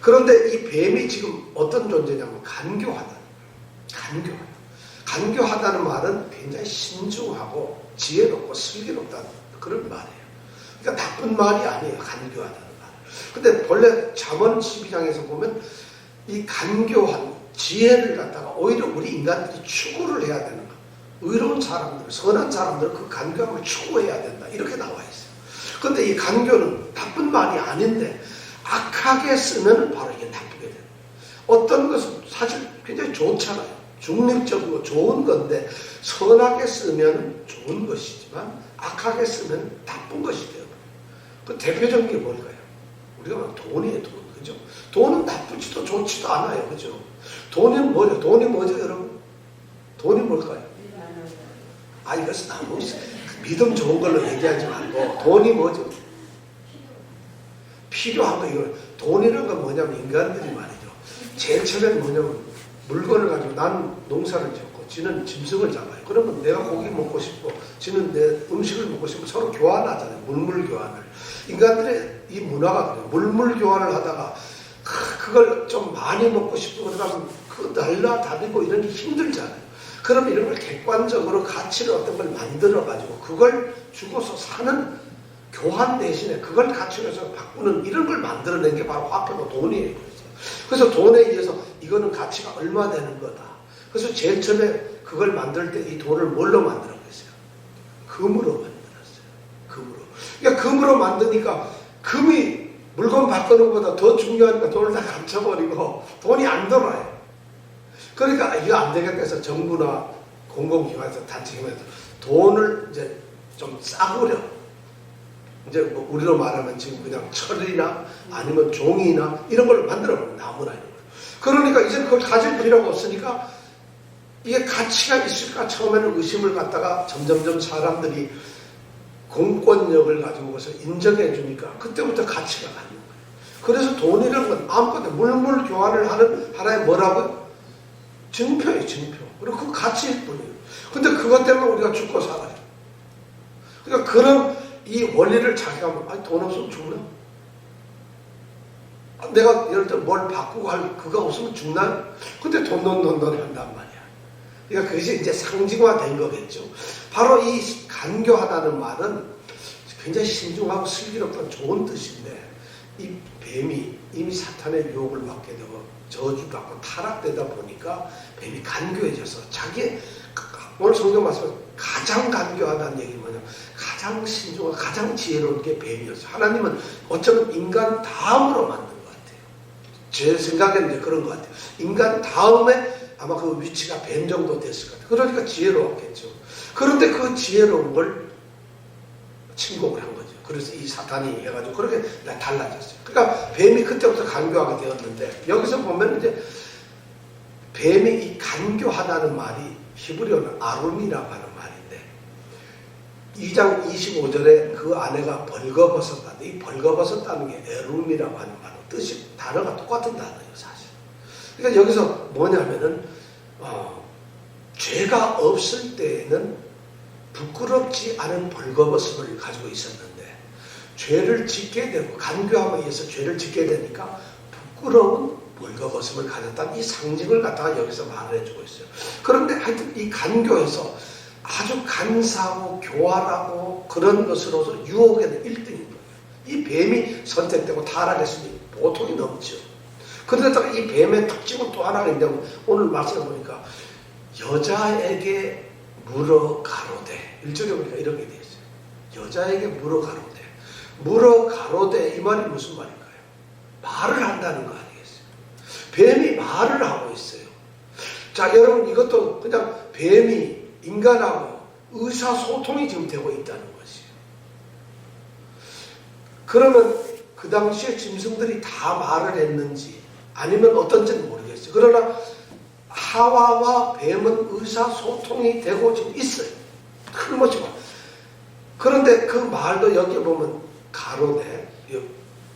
그런데 이 뱀이 지금 어떤 존재냐면 간교하다. 간교하다는 말은 굉장히 신중하고 지혜롭고 슬기롭다는 그런 말이에요. 그러니까 나쁜 말이 아니에요. 간교하다는 말. 근데 본래 잠언 12장에서 보면 이 간교한 지혜를 갖다가 오히려 우리 인간들이 추구를 해야 되는 거예요. 의로운 사람들, 선한 사람들 그 간교함을 추구해야 된다. 이렇게 나와 있어요. 그런데 이 간교는 나쁜 말이 아닌데 악하게 쓰면 바로 이게 나쁘게 돼요. 어떤 것은 사실 굉장히 좋잖아요. 중립적이고 좋은 건데 선하게 쓰면 좋은 것이지만 악하게 쓰면 나쁜 것이 돼요. 그 대표적인 게 뭘까요? 우리가 막 돈이에요, 돈. 그죠? 돈은 나쁘지도 좋지도 않아요. 그죠? 돈이 뭐죠? 돈이 뭐죠, 여러분? 돈이 뭘까요? 이것은 너무 믿음 좋은 걸로 얘기하지 말고 돈이 뭐죠? 필요한 거 이거 돈이라는 건 뭐냐면 인간들이 말이죠. 제일 처음에는 뭐냐면 물건을 가지고 나는 농사를 짓고 지는 짐승을 잡아요. 그러면 내가 고기 먹고 싶고 지는 내 음식을 먹고 싶고 서로 교환하잖아요. 물물 교환을. 인간들의 이 문화가 그래요. 물물 교환을 하다가 그걸 좀 많이 먹고 싶고 그러면 그 날라다니고 이런 게 힘들잖아요. 그러면 이런 걸 객관적으로 가치를 어떤 걸 만들어 가지고 그걸 주고서 사는 교환 대신에 그걸 가치로 해서 바꾸는 이런 걸 만들어낸 게 바로 화폐고 돈이에요. 그래서 돈에 의해서 이거는 가치가 얼마 되는 거다. 그래서 제일 처음에 그걸 만들 때 이 돈을 뭘로 만들었겠어요? 금으로 만들었어요. 금으로. 그러니까 금으로 만드니까 금이 물건 바꾸는 것보다 더 중요하니까 돈을 다 감춰버리고 돈이 안 돌아요. 그러니까 이거 안 되겠다 해서 정부나 공공기관에서 단체기관에서 돈을 이제 좀 싸구려. 이제 뭐 우리로 말하면 지금 그냥 철이나 아니면 종이나 이런 걸 만들어버려요. 나무나 이런 걸. 그러니까 이제 그걸 가질 필요가 없으니까 이게 가치가 있을까 처음에는 의심을 갖다가 점점점 사람들이 공권력을 가지고 와서 인정해 주니까 그때부터 가치가 가는 거예요. 그래서 돈이라는 건 아무것도 물물 교환을 하는 하나의 뭐라고요? 증표예요, 증표. 그리고 그 가치일 뿐이에요. 근데 그것 때문에 우리가 죽고 살아요. 그러니까 그런 이 원리를 자기가 돈 없으면 죽나? 내가 예를 들어 뭘 바꾸고 할 그거 없으면 죽나요? 근데 돈 한단 말이야. 그러니까 그것이 이제 상징화된 거겠죠. 바로 이 간교하다는 말은 굉장히 신중하고 슬기롭던 좋은 뜻인데 이 뱀이 이미 사탄의 유혹을 받게 되고 저주받고 타락되다 보니까 뱀이 간교해져서 자기의 오늘 성경 말씀 가장 간교하다는 얘기는 뭐냐? 가장 신중하고 가장 지혜로운 게 뱀이었어요. 하나님은 어쩌면 인간 다음으로 만든 것 같아요. 제 생각에는 이제 그런 것 같아요. 인간 다음에 아마 그 위치가 뱀 정도 됐을 것 같아요. 그러니까 지혜로웠겠죠. 그런데 그 지혜로운 걸 침공을 한 거죠. 그래서 이 사탄이 해가지고 그렇게 달라졌어요. 그러니까 뱀이 그때부터 간교하게 되었는데, 여기서 보면 이제 뱀이 이 간교하다는 말이 히브리어는 아룸이라고 하는 말인데, 2장 25절에 그 아내가 벌거벗었다는데, 이 벌거벗었다는 게 에룸이라고 하는 말로 뜻이, 단어가 똑같은 단어예요, 사실. 그러니까 여기서 뭐냐면은 죄가 없을 때에는 부끄럽지 않은 벌거벗음을 가지고 있었는데, 죄를 짓게 되고 간교함에 의해서 죄를 짓게 되니까 부끄러운 벌거벗음을 가졌다는 이 상징을 갖다가 여기서 말을 해주고 있어요. 그런데 하여튼 이 간교에서 아주 간사하고 교활하고 그런 것으로서 유혹에는 1등인 거예요. 이 뱀이 선택되고 타락했으니 보통이 넘죠. 그런데다가 이 뱀의 특징은 또 하나가 있는데, 오늘 말씀을 보니까 여자에게 물어 가로되, 1절에 보니까 이렇게 되어 있어요. 여자에게 물어 가로되. 물어 가로되, 이 말이 무슨 말일까요? 말을 한다는 거 아니겠어요? 뱀이 말을 하고 있어요. 자, 여러분, 이것도 그냥 뱀이 인간하고 의사소통이 지금 되고 있다는 것이에요. 그러면 그 당시에 짐승들이 다 말을 했는지 아니면 어떤지는 모르겠어요. 그러나 하와와 뱀은 의사소통이 되고 지금 있어요. 틀림없이. 그런데 그 말도 여기 보면 가로되,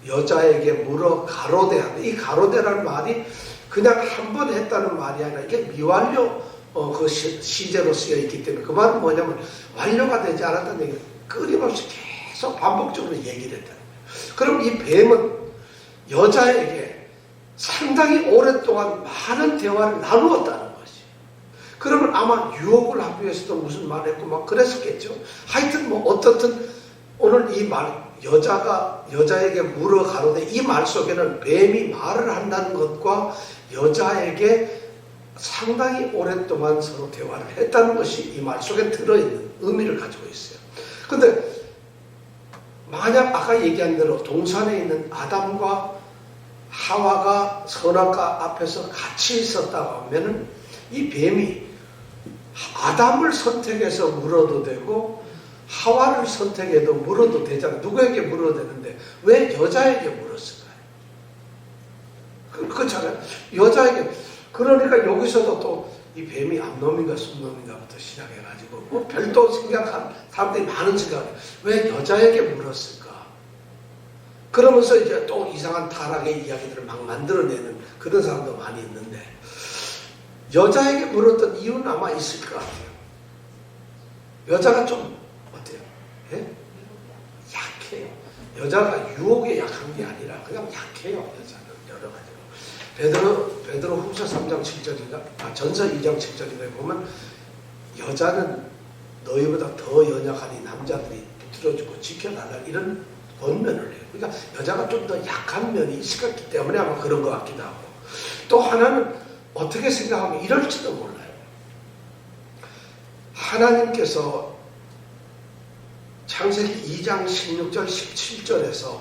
여자에게 물어 가로되 하는데, 이 가로되라는 말이 그냥 한 번 했다는 말이 아니라 이게 미완료 그 시제로 쓰여 있기 때문에, 그 말은 뭐냐면 완료가 되지 않았다는 얘기를 끊임없이 계속 반복적으로 얘기를 했다는 거예요. 그럼 이 뱀은 여자에게 상당히 오랫동안 많은 대화를 나누었다는 것이. 그러면 아마 유혹을 하기 위해서도 무슨 말을 했고 막 그랬었겠죠. 하여튼 뭐 어떻든 오늘 이 말, 여자에게 물어 가로되, 이 말 속에는 뱀이 말을 한다는 것과 여자에게 상당히 오랫동안 서로 대화를 했다는 것이 이 말 속에 들어있는 의미를 가지고 있어요. 근데 만약 아까 얘기한 대로 동산에 있는 아담과 하와가 선악과 앞에서 같이 있었다고 하면은 이 뱀이 아담을 선택해서 물어도 되고 하와를 선택해도 물어도 되잖아요. 누구에게 물어도 되는데 왜 여자에게 물었을까요? 그렇잖아요. 여자에게. 그러니까 여기서도 또 이 뱀이 암놈인가 순놈인가부터 시작해가지고 뭐 별도 생각한 사람들이 많은 생각을, 왜 여자에게 물었을까? 그러면서 이제 또 이상한 타락의 이야기들을 막 만들어내는 그런 사람도 많이 있는데, 여자에게 물었던 이유는 아마 있을 것 같아요. 여자가 좀 어때요? 예? 약해요. 여자가 유혹에 약한 게 아니라 그냥 약해요. 여자는 여러 가지로. 베드로 후서 3장 7절인가? 전서 2장 7절인가 보면 여자는 너희보다 더 연약하니 남자들이 붙들어주고 지켜달라, 이런 권면을 해요. 그러니까 여자가 좀 더 약한 면이 있었기 때문에 아마 그런 것 같기도 하고, 또 하나는 어떻게 생각하면 이럴지도 몰라요. 하나님께서 창세기 2장 16절 17절에서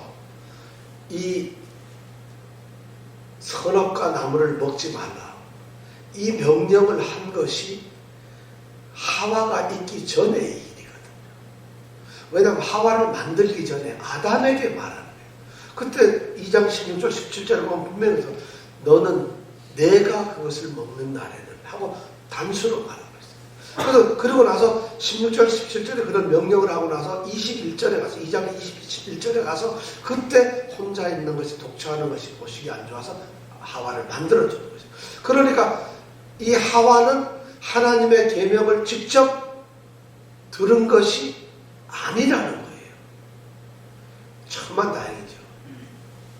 이 선악과 나무를 먹지 말라, 이 명령을 한 것이 하와가 있기 전의 일이거든요. 왜냐하면 하와를 만들기 전에 아담에게 말하는 거예요. 그때 2장 16절 17절을 보면 분명히 너는 내가 그것을 먹는 날에는 하고 단수로 말하고 있어요. 그리고 나서 16절 17절에 그런 명령을 하고 나서 21절에 가서, 2장 21절에 가서 그때 혼자 있는 것이, 독처하는 것이 보시기 안 좋아서 하와를 만들어주는 거죠. 그러니까 이 하와는 하나님의 계명을 직접 들은 것이 아니라는 거예요. 천만다행이죠.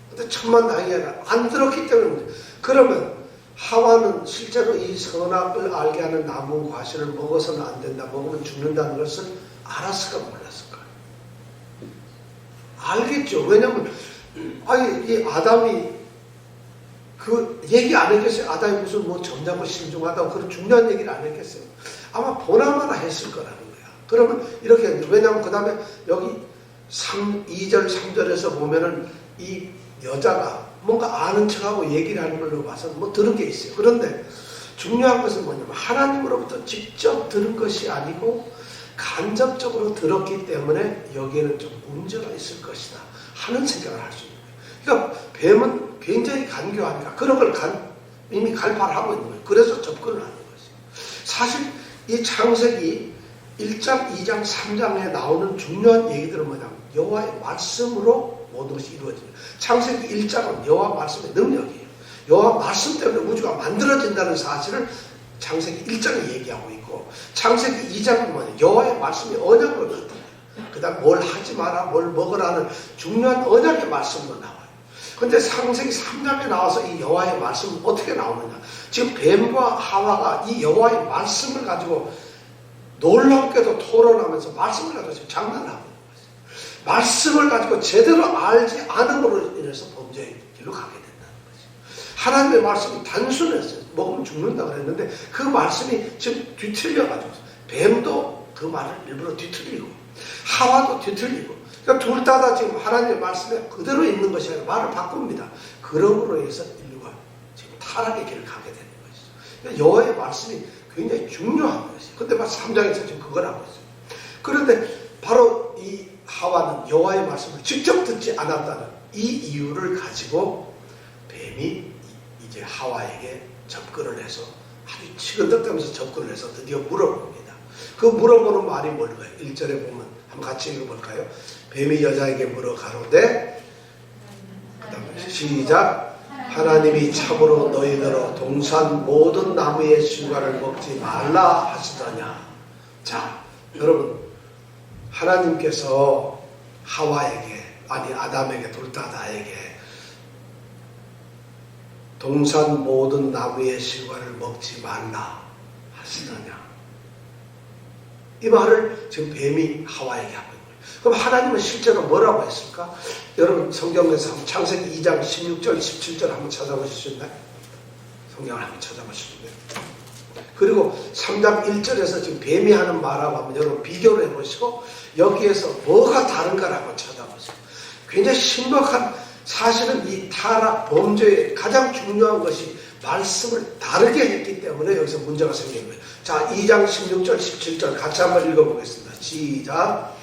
근데 천만다행이 아니라 안 들었기 때문에. 그러면 하와는 실제로 이 선악을 알게 하는 나무 과실을 먹어서는 안 된다, 먹으면 죽는다는 것을 알았을까 몰랐을까? 알겠죠. 왜냐하면 이 아담이 그 얘기 안 했겠어요? 아담이 무슨 뭐 점잖고 신중하다고 그런 중요한 얘기를 안 했겠어요? 아마 보나마나 했을 거라는 거야. 그러면 이렇게, 왜냐하면 그 다음에 여기 2절 3절에서 보면은 이 여자가 뭔가 아는 척하고 얘기를 하는 걸로 봐서 뭐 들은 게 있어요. 그런데 중요한 것은 뭐냐면 하나님으로부터 직접 들은 것이 아니고 간접적으로 들었기 때문에 여기에는 좀 문제가 있을 것이다 하는 생각을 할 수 있는 거예요. 그러니까 뱀은 굉장히 간교하니까 그런 걸 이미 갈파하고 있는 거예요. 그래서 접근을 하는 거죠. 사실 이 창세기 1장, 2장, 3장에 나오는 중요한 얘기들은 뭐냐면 여호와의 말씀으로 모든 것이 이루어집니다. 창세기 1장은 여호와 말씀의 능력이에요. 여호와 말씀 때문에 우주가 만들어진다는 사실을 창세기 1장에 얘기하고 있고, 창세기 2장은 뭐냐, 여호와의 말씀이 언약으로 나타나요. 그 다음 뭘 하지 마라, 뭘 먹으라는 중요한 언약의 말씀도 나와요. 근데 창세기 3장에 나와서 이 여호와의 말씀은 어떻게 나오느냐, 지금 뱀과 하와가 이 여호와의 말씀을 가지고 놀랍게도 토론하면서 말씀을 가지고 지금 장난을 하고 있는 거죠. 말씀을 가지고 제대로 알지 않은 것으로 인해서 범죄의 길로 가게 된다는 거죠. 하나님의 말씀이 단순했어요. 먹으면 죽는다 그랬는데 그 말씀이 지금 뒤틀려가지고, 뱀도 그 말을 일부러 뒤틀리고 하와도 뒤틀리고, 그러니까 둘 다 지금 하나님의 말씀에 그대로 있는 것이 아니라 말을 바꿉니다. 그러므로 인해서 인류가 지금 타락의 길을 가게 되는 것이죠. 그러니까 여호와의 말씀이 굉장히 중요한 것이에요. 근데 3장에서 지금 그걸 하고 있어요. 그런데 바로 이 하와는 여호와의 말씀을 직접 듣지 않았다는 이 이유를 가지고 뱀이 이제 하와에게 접근을 해서 아주 치근덕대면서 접근을 해서 드디어 물어봅니다. 그 물어보는 말이 뭘까요? 1절에 보면 한번 같이 읽어볼까요? 뱀이 여자에게 물어 가로되, 그 다음에 시작. 하나님이 참으로 너희더러 동산 모든 나무의 실과를 먹지 말라 하시더냐. 자, 여러분, 하나님께서 하와에게, 아니 아담에게, 둘 다 나에게 동산 모든 나무의 실과를 먹지 말라 하시더냐. 이 말을 지금 뱀이 하와에게 하고 있는 거예요. 그럼 하나님은 실제로 뭐라고 했을까? 여러분 성경에서 창세기 2장 16절 17절 한번 찾아보실 수 있나요? 성경을 한번 찾아보실 수 있나요? 그리고 3장 1절에서 지금 뱀이 하는 말하고 한번 여러분 비교를 해보시고 여기에서 뭐가 다른가를 한번 찾아보세요. 굉장히 신박한, 사실은 이 타락 범죄의 가장 중요한 것이 말씀을 다르게 했기 때문에 여기서 문제가 생긴 거예요. 자, 2장 16절 17절 같이 한번 읽어보겠습니다. 시작.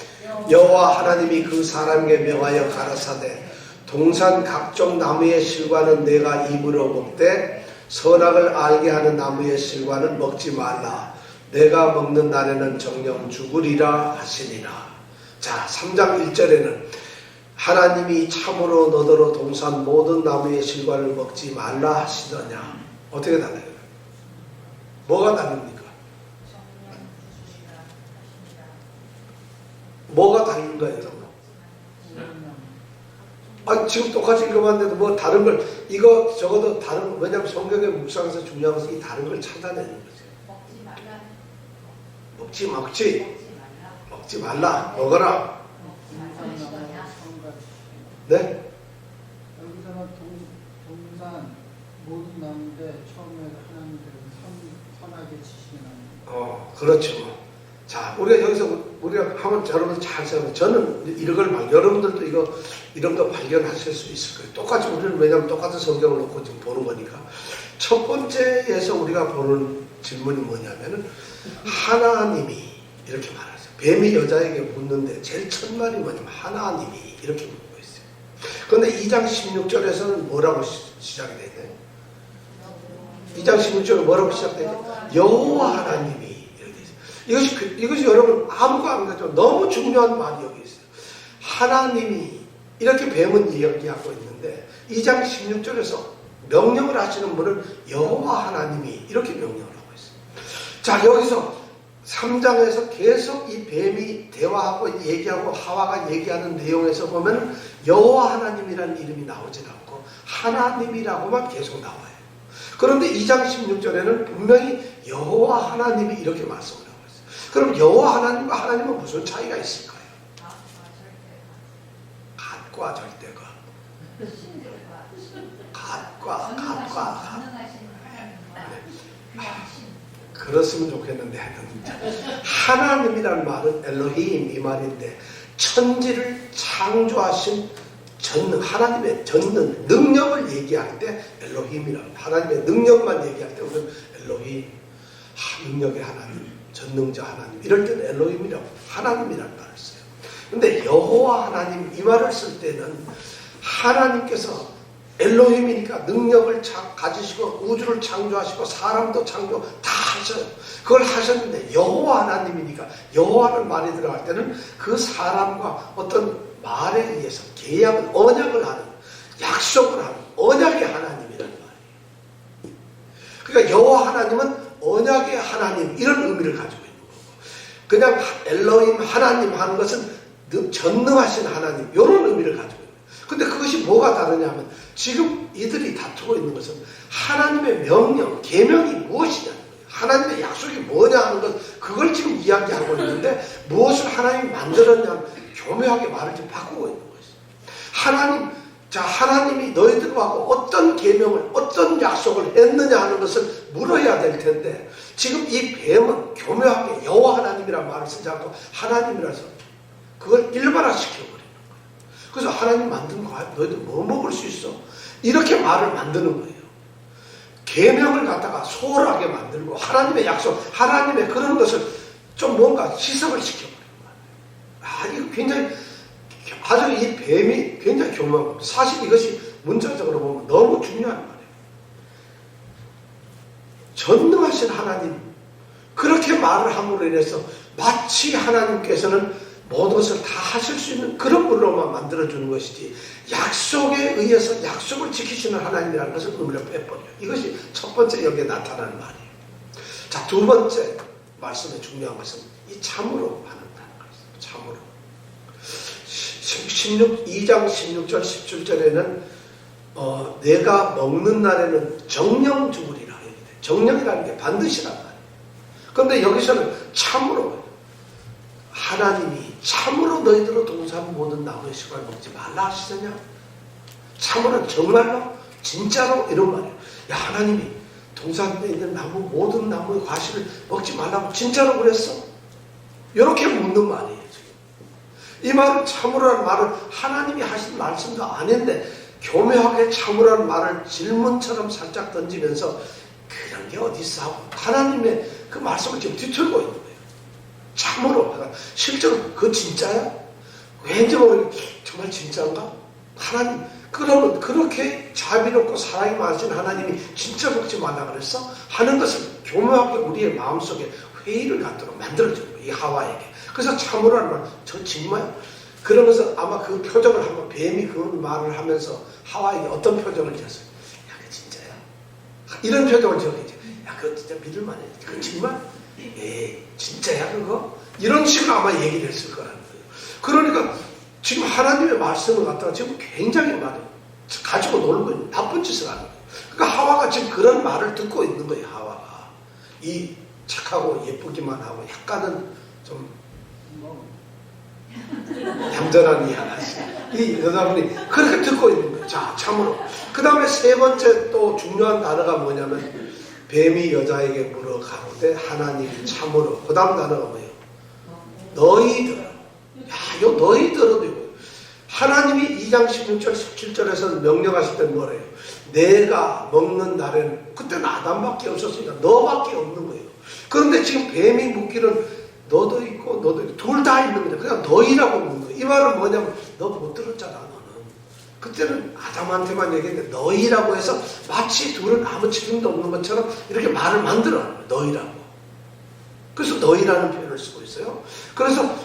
여호와 하나님이 그 사람에게 명하여 가라사대 동산 각종 나무의 실과는 내가 입으로 먹되 선악을 알게 하는 나무의 실과는 먹지 말라. 내가 먹는 날에는 정녕 죽으리라 하시니라. 자, 3장 1절에는 하나님이 참으로 너더러 동산 모든 나무의 실과를 먹지 말라 하시더냐. 어떻게 달라요? 뭐가 다릅니까? 뭐가 다른 거예요, 여러분? 지금 똑같이 읽어봤는데도 뭐 다른 걸, 이거 적어도 다른, 왜냐면 성경의 묵상에서 중요한 것은 이 다른 걸 찾아내는 거죠. 먹지 말라. 먹어라. 네? 여기서는 동산 모든 나무인데 처음에 하나님께서 선하게 지시는 그렇죠. 자, 우리가 한번 여러분 잘 생각해. 저는 이런 걸 여러분들도 이런 거 발견하실 수 있을 거예요. 똑같이 우리는, 왜냐하면 똑같은 성경을 놓고 지금 보는 거니까. 첫 번째에서 우리가 보는 질문이 뭐냐면은, 하나님이 이렇게 말하죠. 뱀이 여자에게 묻는데 제일 첫 말이 뭐냐면 하나님이 이렇게 묻고 있어요. 그런데 2장 16절에서는 뭐라고 시작이 되냐? 2장 16절은 뭐라고 시작되냐? 여호와 하나님이. 이것이 여러분 아무 관계가 너무 중요한 말이 여기 있어요. 하나님이 이렇게 뱀은 이야기하고 있는데 2장 16절에서 명령을 하시는 분은 여호와 하나님이 이렇게 명령을 하고 있어요. 자, 여기서 3장에서 계속 이 뱀이 대화하고 얘기하고 하와가 얘기하는 내용에서 보면 여호와 하나님이라는 이름이 나오지 않고 하나님이라고만 계속 나와요. 그런데 2장 16절에는 분명히 여호와 하나님이 이렇게 말씀을 하고 있어요. 그럼 여호와 하나님과 하나님은 무슨 차이가 있을까요? 갓과 절대가. 갓과. 그렇으면 좋겠는데 하나님이라는 말은 엘로힘 이 말인데 천지를 창조하신 하나님의 전능, 능력을 얘기할 때 엘로힘이라고, 하나님의 능력만 얘기할 때 우리는 엘로힘, 능력의 하나님, 전능자 하나님, 이럴 때는 엘로힘이라고, 하나님이라는 말을 써요. 근데 여호와 하나님 이 말을 쓸 때는 하나님께서 엘로힘이니까 능력을 가지시고 우주를 창조하시고 사람도 창조 다 하셔요. 그걸 하셨는데 여호와 하나님이니까 여호와는 말이 들어갈 때는 그 사람과 어떤 말에 의해서 계약을, 언약을 하는, 약속을 하는 언약의 하나님이라는 말이에요. 그러니까 여호와 하나님은 언약의 하나님, 이런 의미를 가지고 있는 거고, 그냥 엘로힘 하나님 하는 것은 전능하신 하나님, 이런 의미를 가지고 있는 거예요. 근데 그것이 뭐가 다르냐면 지금 이들이 다투고 있는 것은 하나님의 명령, 계명이 무엇이냐는 거예요. 하나님의 약속이 뭐냐 하는 것, 그걸 지금 이야기하고 있는데 무엇을 하나님이 만들었냐면 교묘하게 말을 좀 바꾸고 있는 것이죠. 하나님이 너희들하고 어떤 계명을, 어떤 약속을 했느냐 하는 것을 물어야 될 텐데 지금 이 뱀은 교묘하게 여호와 하나님이라는 말을 쓰지 않고 하나님이라서 그걸 일반화시켜버리는 거예요. 그래서 하나님 만든 거 너희들 뭐 먹을 수 있어? 이렇게 말을 만드는 거예요. 계명을 갖다가 소홀하게 만들고 하나님의 약속, 하나님의 그런 것을 좀 뭔가 희석을 시켜버리는 거예요. 이거 굉장히, 아주 이 뱀이 굉장히 교묘한 겁니다. 사실 이것이 문자적으로 보면 너무 중요한 말이에요. 전능하신 하나님, 그렇게 말을 함으로 인해서 마치 하나님께서는 모든 것을 다 하실 수 있는 그런 분으로만 만들어주는 것이지 약속에 의해서 약속을 지키시는 하나님이라는 것을 의미를 빼버려요. 이것이 첫 번째 여기에 나타나는 말이에요. 자, 두 번째 말씀의 중요한 것은 이 참으로 하는다는 것입니다. 참으로. 2장 16절 17절에는 내가 먹는 날에는 정령 죽으리라. 정령이라는 게 반드시란 말이에요. 그런데 여기서는 참으로, 하나님이 참으로 너희들로 동산 모든 나무의 실과를 먹지 말라 하시느냐? 참으로 정말로? 진짜로? 이런 말이에요. 야, 하나님이 동산에 있는 나무, 모든 나무의 과실을 먹지 말라고 진짜로 그랬어? 이렇게 묻는 말이에요. 지금. 이 말은 참으로라는 말은 하나님이 하신 말씀도 아닌데 교묘하게 참으로라는 말을 질문처럼 살짝 던지면서 그런 게 어디 있어 하고 하나님의 그 말씀을 지금 뒤틀고 있는 거예요. 참으로. 실제로 그거 진짜야? 왠지 모르게 정말 진짜인가? 하나님, 그러면 그렇게 자비롭고 사랑이 많으신 하나님이 진짜 먹지 말라 그랬어? 하는 것을 교묘하게 우리의 마음속에 회의를 갖도록 만들어준 거예요. 이 하와에게. 그래서 참으로라는 말, 저 정말, 그러면서 아마 그 표정을 한번, 뱀이 그 말을 하면서 하와에게 어떤 표정을 지었어요? 야, 그 진짜야? 이런 표정을 지었겠죠. 야, 그거 진짜 믿을만해. 그 정말? 진짜야 그거? 이런 식으로 아마 얘기를 했을 거라는 거예요. 그러니까 지금 하나님의 말씀을 갖다가 지금 굉장히 많이 가지고 놀고 있는 나쁜 짓을 하는 거예요. 그러니까 하와가 지금 그런 말을 듣고 있는 거예요. 하와가 이 착하고 예쁘기만 하고 약간은 좀 얌전한 이 여자분이 그렇게 듣고 있는 거예요. 자, 참으로. 그 다음에 세 번째 또 중요한 단어가 뭐냐면 뱀이 여자에게 물어 가로되 하나님이 참으로. 그 다음 단어가 뭐예요? 너희들. 야, 요 너희들은 이거예요. 하나님이 2장 16절 17절에서 명령하실 때 뭐래요? 내가 먹는 날에는, 그때는 아담밖에 없었으니까 너밖에 없는 거예요. 그런데 지금 뱀이 묻기는 너도 있고 너도 있고 둘 다 있는 거죠. 그냥 너희라고 묻는 거예요. 이 말은 뭐냐면 너 못 들었잖아 너는. 그때는 아담한테만 얘기했는데 너희라고 해서 마치 둘은 아무 책임도 없는 것처럼 이렇게 말을 만들어요. 너희라고. 그래서 너희라는 표현을 쓰고 있어요. 그래서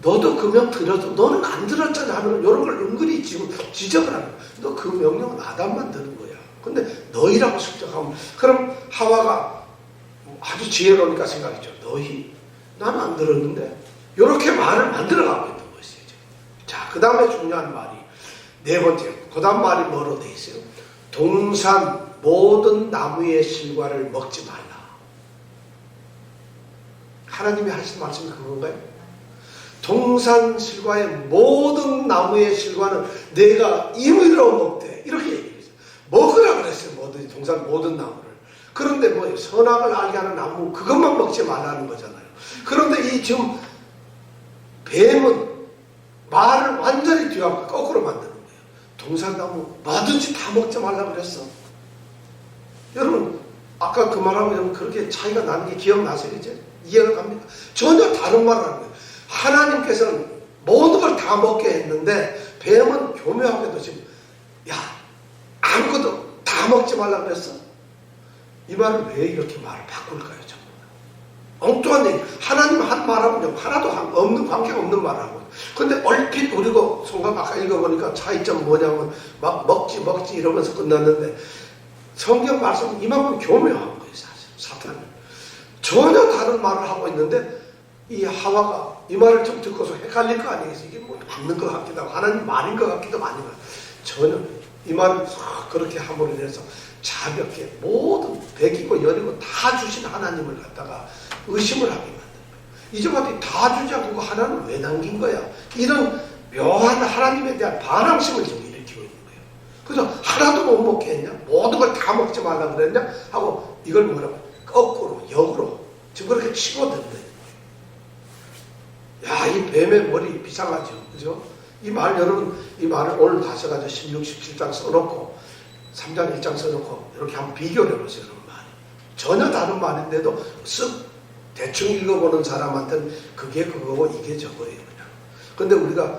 너도 그 명 들어도 너는 안 들었잖아 하는 이런 걸 은근히 지금 지적을 하는 거야. 너 그 명령은 아담만 들은 거야. 근데 너희라고 설정하면 그럼 하와가 아주 지혜로우니까 생각했죠. 너희? 나는 안 들었는데 이렇게 말을 만들어가고 있는 것이죠. 자, 그 다음에 중요한 말이 네 번째. 그 다음 말이 뭐로 돼 있어요? 동산 모든 나무의 실과를 먹지 말라. 하나님이 하신 말씀이 그건가요? 동산 실과의 모든 나무의 실과는 내가 임의로 먹되 이렇게 얘기했어요. 먹으라 그랬어요. 모든 동산 모든 나무를. 그런데 뭐 선악을 알게 하는 나무 그것만 먹지 말라는 거잖아요. 그런데 이 지금 뱀은 말을 완전히 뒤엎고 거꾸로 만드는 거예요. 뭐든지 다 먹지 말라 그랬어. 여러분 아까 그 말하고 여러분 그렇게 차이가 나는 게 기억나세요? 이제 이해가 갑니다. 전혀 다른 말을 하는 거예요. 하나님께서는 모든 걸 다 먹게 했는데 뱀은 교묘하게도 지금 야 아무것도 다 먹지 말라 그랬어. 이 말을 왜 이렇게 말을 바꿀까요? 전부 엉뚱한 얘기. 하나님 한 말하고 하나도 없는 관계가 없는 말하고. 근데 얼핏 우리가 성경 아까 읽어보니까 차이점 뭐냐면 막 먹지 이러면서 끝났는데 성경 말씀은 이만큼 교묘한 거예요. 사실 사탄은 전혀 다른 말을 하고 있는데 이 하와가 이 말을 좀 듣고서 헷갈릴 거 아니겠어요? 이게 뭐 맞는 것 같기도 하고 하나님 말인 것 같기도 하고 전혀 이 말을 그렇게 함으로 인해서 자볍게 모든 백이고 열이고 다 주신 하나님을 갖다가 의심을 하게 만든 거예요. 이제 어디 다 주지 않고 하나는 왜 남긴 거야? 이런 묘한 하나님에 대한 반항심을 지금 일으키고 있는 거예요. 그래서 하나도 못 먹게 했냐? 모든 걸 다 먹지 말라 그랬냐? 하고 이걸 뭐라고? 거꾸로 역으로 지금 그렇게 치고든 거예요. 야, 이 뱀의 머리 비상하죠. 그죠? 이 말 여러분 이 말을 오늘 가셔가지고 16, 17장 써놓고 3장 1장 써놓고 이렇게 한번 비교를 해보세요. 여러분 말 전혀 다른 말인데도 쓱 대충 읽어보는 사람한테는 그게 그거고 이게 저거예요. 그냥. 근데 우리가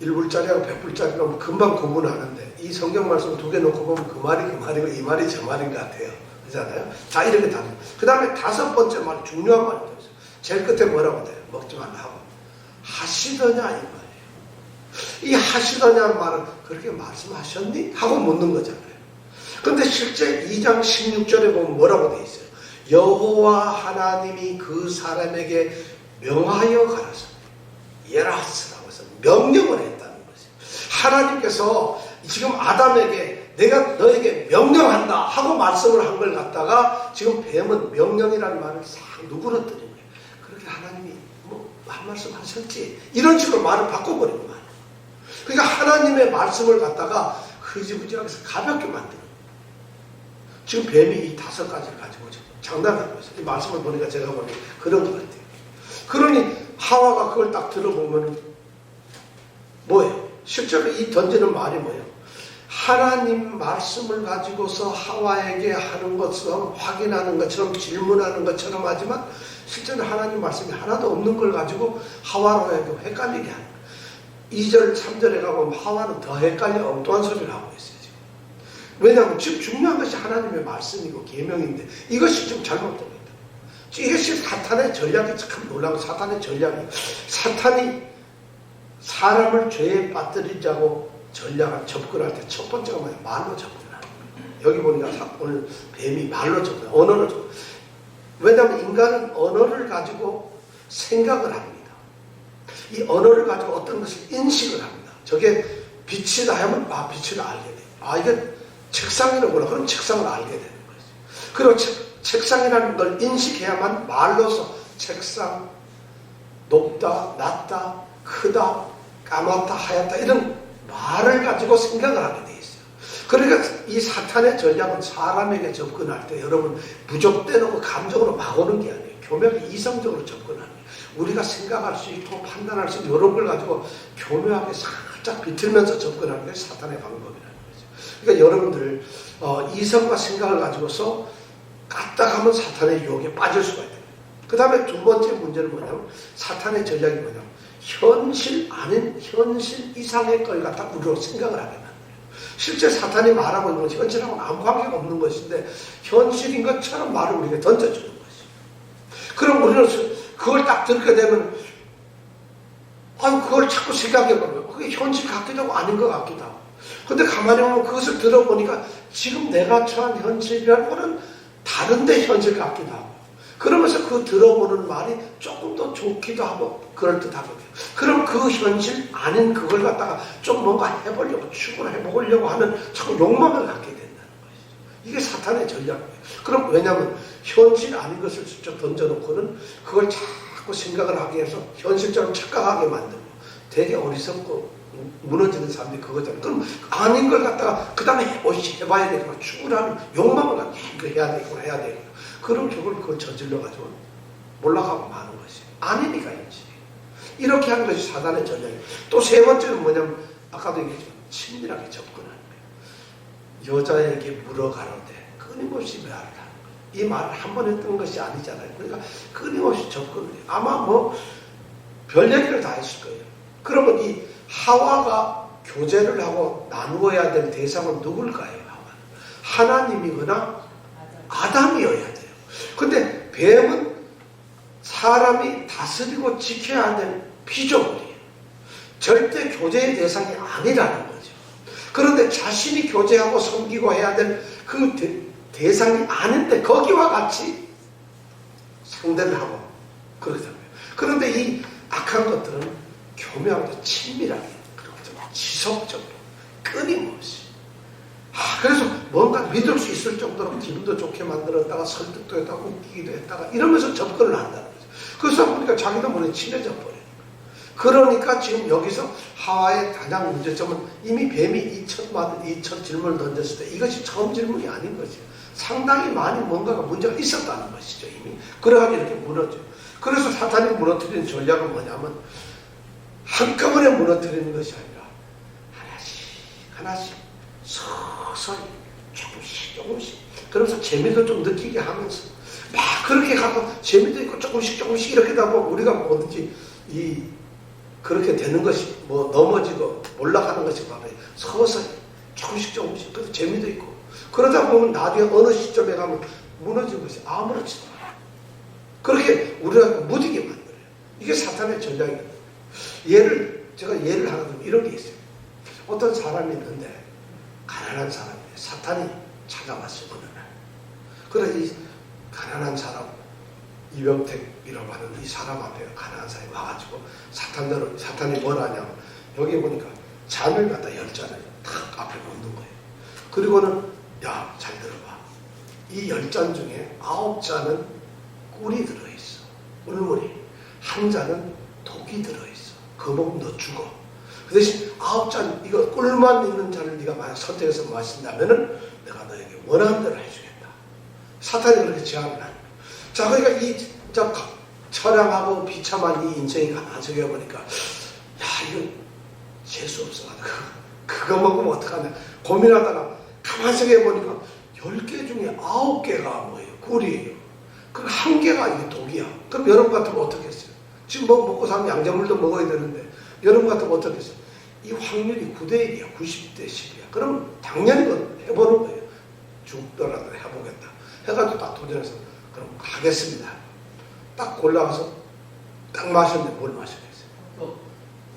1불짜리하고 100불짜리는 금방 구분하는데 이 성경 말씀 두 개 놓고 보면 그 말이 그 말이고 이 말이 저 말인 것 같아요. 그렇잖아요? 자 이렇게 다른. 그 다음에 다섯 번째 말 중요한 말이 있어요. 제일 끝에 뭐라고 돼요? 먹지 말라 하고 하시더냐 이 말이에요. 이 하시더냐 말은 그렇게 말씀하셨니? 하고 묻는 거잖아요. 근데 실제 2장 16절에 보면 뭐라고 돼 있어요? 여호와 하나님이 그 사람에게 명하여 가라사 예라스라고 해서 명령을 했다는 것이에요. 하나님께서 지금 아담에게 내가 너에게 명령한다 하고 말씀을 한 걸 갖다가 지금 뱀은 명령이라는 말을 싹 누그러뜨린 거예요. 그렇게 하나님이 뭐 한 말씀 하셨지 이런 식으로 말을 바꿔버린 거예요. 그러니까 하나님의 말씀을 갖다가 흐지부지하게 해서 가볍게 만드는 거예요. 지금 뱀이 이 다섯 가지를 가지고 장난하고 있어요. 이 말씀을 보니까 제가 보니 그런 것 같아요. 그러니 하와가 그걸 딱 들어보면 뭐예요? 실제로 이 던지는 말이 뭐예요? 하나님 말씀을 가지고서 하와에게 하는 것처럼 확인하는 것처럼 질문하는 것처럼 하지만 실제로 하나님 말씀이 하나도 없는 걸 가지고 하와로 하여금 헷갈리게 하는 거예요. 2절 3절에 가보면 하와는 더 헷갈려 엉뚱한 소리를 하고 있어요. 지금. 왜냐하면 지금 중요한 것이 하나님의 말씀이고 계명인데 이것이 좀 잘못된 겁니다. 이것이 사탄의 전략이 참 놀라운 사탄의 전략이 사탄이 사람을 죄에 빠뜨리자고 전략을 접근할 때 첫 번째가 뭐냐? 말로 접근하는 거예요. 여기 보니까 오늘 뱀이 말로 접근해요. 언어로 접근. 왜냐하면 인간은 언어를 가지고 생각을 합니다. 이 언어를 가지고 어떤 것을 인식을 합니다. 저게 빛이다 하면 빛을 알게 돼요. 이게 책상이라고 그럼 책상을 알게 되는 거죠. 그리고 책상이라는 걸 인식해야만 말로서 책상, 높다, 낮다, 크다, 까맣다, 하얗다 이런 말을 가지고 생각을 하게 돼 있어요. 그러니까 이 사탄의 전략은 사람에게 접근할 때 여러분 무적대놓고 감정으로 막 오는 게 아니에요. 교묘하게 이성적으로 접근하는 거예요. 우리가 생각할 수 있고 판단할 수 있는 이런 걸 가지고 교묘하게 살짝 비틀면서 접근하는 게 사탄의 방법이라는 거죠. 그러니까 여러분들 이성과 생각을 가지고서 까딱하면 사탄의 유혹에 빠질 수가 있다. 그 다음에 두 번째 문제는 뭐냐면 사탄의 전략이 뭐냐면 현실 아닌 현실 이상의 걸 갖다 우리로 생각을 하게 만들어요. 실제 사탄이 말하고 있는 것이 현실하고는 아무 관계가 없는 것인데 현실인 것처럼 말을 우리에게 던져주는 것이죠. 그럼 우리는 그걸 딱 듣게 되면 그걸 자꾸 생각해보면 그게 현실 같기도 하고 아닌 것 같기도 하고 근데 가만히 보면 그것을 들어보니까 지금 내가 처한 현실이라는 거는 다른데 현실 같기도 하고 그러면서 그 들어보는 말이 조금 더 좋기도 하고 그럴듯하거든요. 그럼 그 현실 아닌 그걸 갖다가 좀 뭔가 해보려고 추구를 해보려고 하는 자꾸 욕망을 갖게 된다는 것이죠. 이게 사탄의 전략이에요. 그럼 왜냐하면 현실 아닌 것을 직접 던져놓고는 그걸 자꾸 생각을 하게 해서 현실처럼 착각하게 만들고 되게 어리석고 무너지는 사람들이 그거잖아요. 그럼 아닌 걸 갖다가 그 다음에 해봐야 되겠구나 추구를 하는 욕망을 갖고 이거 해야 되겠구나 해야 되겠구나 그럼 그걸 저질러가지고 몰락하고 마는 것이 아니니까 현실이 이렇게 하는 것이 사단의 전략이에요. 또 세 번째는 뭐냐면 아까도 얘기했지만 친밀하게 접근하는 거예요. 여자에게 물어가로되 끊임없이 말을 하는 거예요. 이 말을 한 번 했던 것이 아니잖아요. 그러니까 끊임없이 접근을 해요. 아마 뭐 별 얘기를 다 했을 거예요. 그러면 이 하와가 교제를 하고 나누어야 될 대상은 누굴까요? 하나님이거나 아담이어야 돼요. 근데 뱀은 사람이 다스리고 지켜야 될 피조물이에요. 절대 교제의 대상이 아니라는 거죠. 그런데 자신이 교제하고 섬기고 해야 될 그 대상이 아닌데 거기와 같이 상대를 하고 그러잖아요. 그런데 이 악한 것들은 교묘하게 친밀하게 그렇게 지속적으로 끊임없이 그래서 뭔가 믿을 수 있을 정도로 기분도 좋게 만들었다가 설득도 했다가 웃기기도 했다가 이러면서 접근을 한다는 거죠. 그래서 보니까 자기도 모르게 친해져 버려요. 그러니까 지금 여기서 하와의 가장 문제점은 이미 뱀이 이 첫 질문을 던졌을 때 이것이 처음 질문이 아닌 거죠. 상당히 많이 뭔가가 문제가 있었다는 것이죠. 이미. 그래가지고 이렇게 무너져요. 그래서 사탄이 무너뜨리는 전략은 뭐냐면 한꺼번에 무너뜨리는 것이 아니라 하나씩 서서히 조금씩 그러면서 재미도 좀 느끼게 하면서 막 그렇게 가고 재미도 있고 조금씩 이렇게 하다 보면 우리가 뭐든지 그렇게 되는 것이 뭐 넘어지고 올라가는 것이 바로 서서히 조금씩 그래서 재미도 있고 그러다 보면 나중에 어느 시점에 가면 무너진 것이 아무렇지도 않아요. 그렇게 우리가 무디게 만들어요. 이게 사탄의 전략이거든요. 제가 예를 하나 들면 이런 게 있어요. 어떤 사람이 있는데 가난한 사람이에요. 사탄이 찾아왔어요. 어느 날. 그래서 이 가난한 사람 이병택이라고 하는 이 사람 앞에 가난한 사람이 와가지고 사탄이 뭘 하냐면 여기 보니까 잔을 갖다 10잔을 탁 앞에 놓는 거예요. 그리고는 야, 잘 들어봐. 이 10잔 중에 9잔은 꿀이 들어있어. 꿀물이. 한 잔은 독이 들어있어. 그 먹으면 너 죽어. 그 대신 9잔 이거 꿀만 있는 잔을 네가 만약 선택해서 마신다면은 내가 너에게 원하는 대로 해주겠다. 사탄이 그렇게 제안을 하는 거예요. 자, 그러니까 이 처량하고 비참한 이 인생이 가만히 보니까 야, 이거 재수 없어가지고 그거 먹으면 어떡하냐 고민하다가 가만히 생각해보니까 10개 중에 9개가 뭐예요? 꿀이에요. 그럼 1개가 이게 독이야. 그럼 여러분 같으면 어떻게 했어요? 지금 뭐 먹고 사면 양자물도 먹어야 되는데 여러분 같으면 어떻게 했어요? 이 확률이 9대 1이야. 90대 10이야. 그럼 당연히 그건 해보는 거예요. 죽더라도 해보겠다. 해가지고 딱 도전해서 그럼 가겠습니다. 딱 골라서 딱 마셨는데 뭘 마셨겠어요?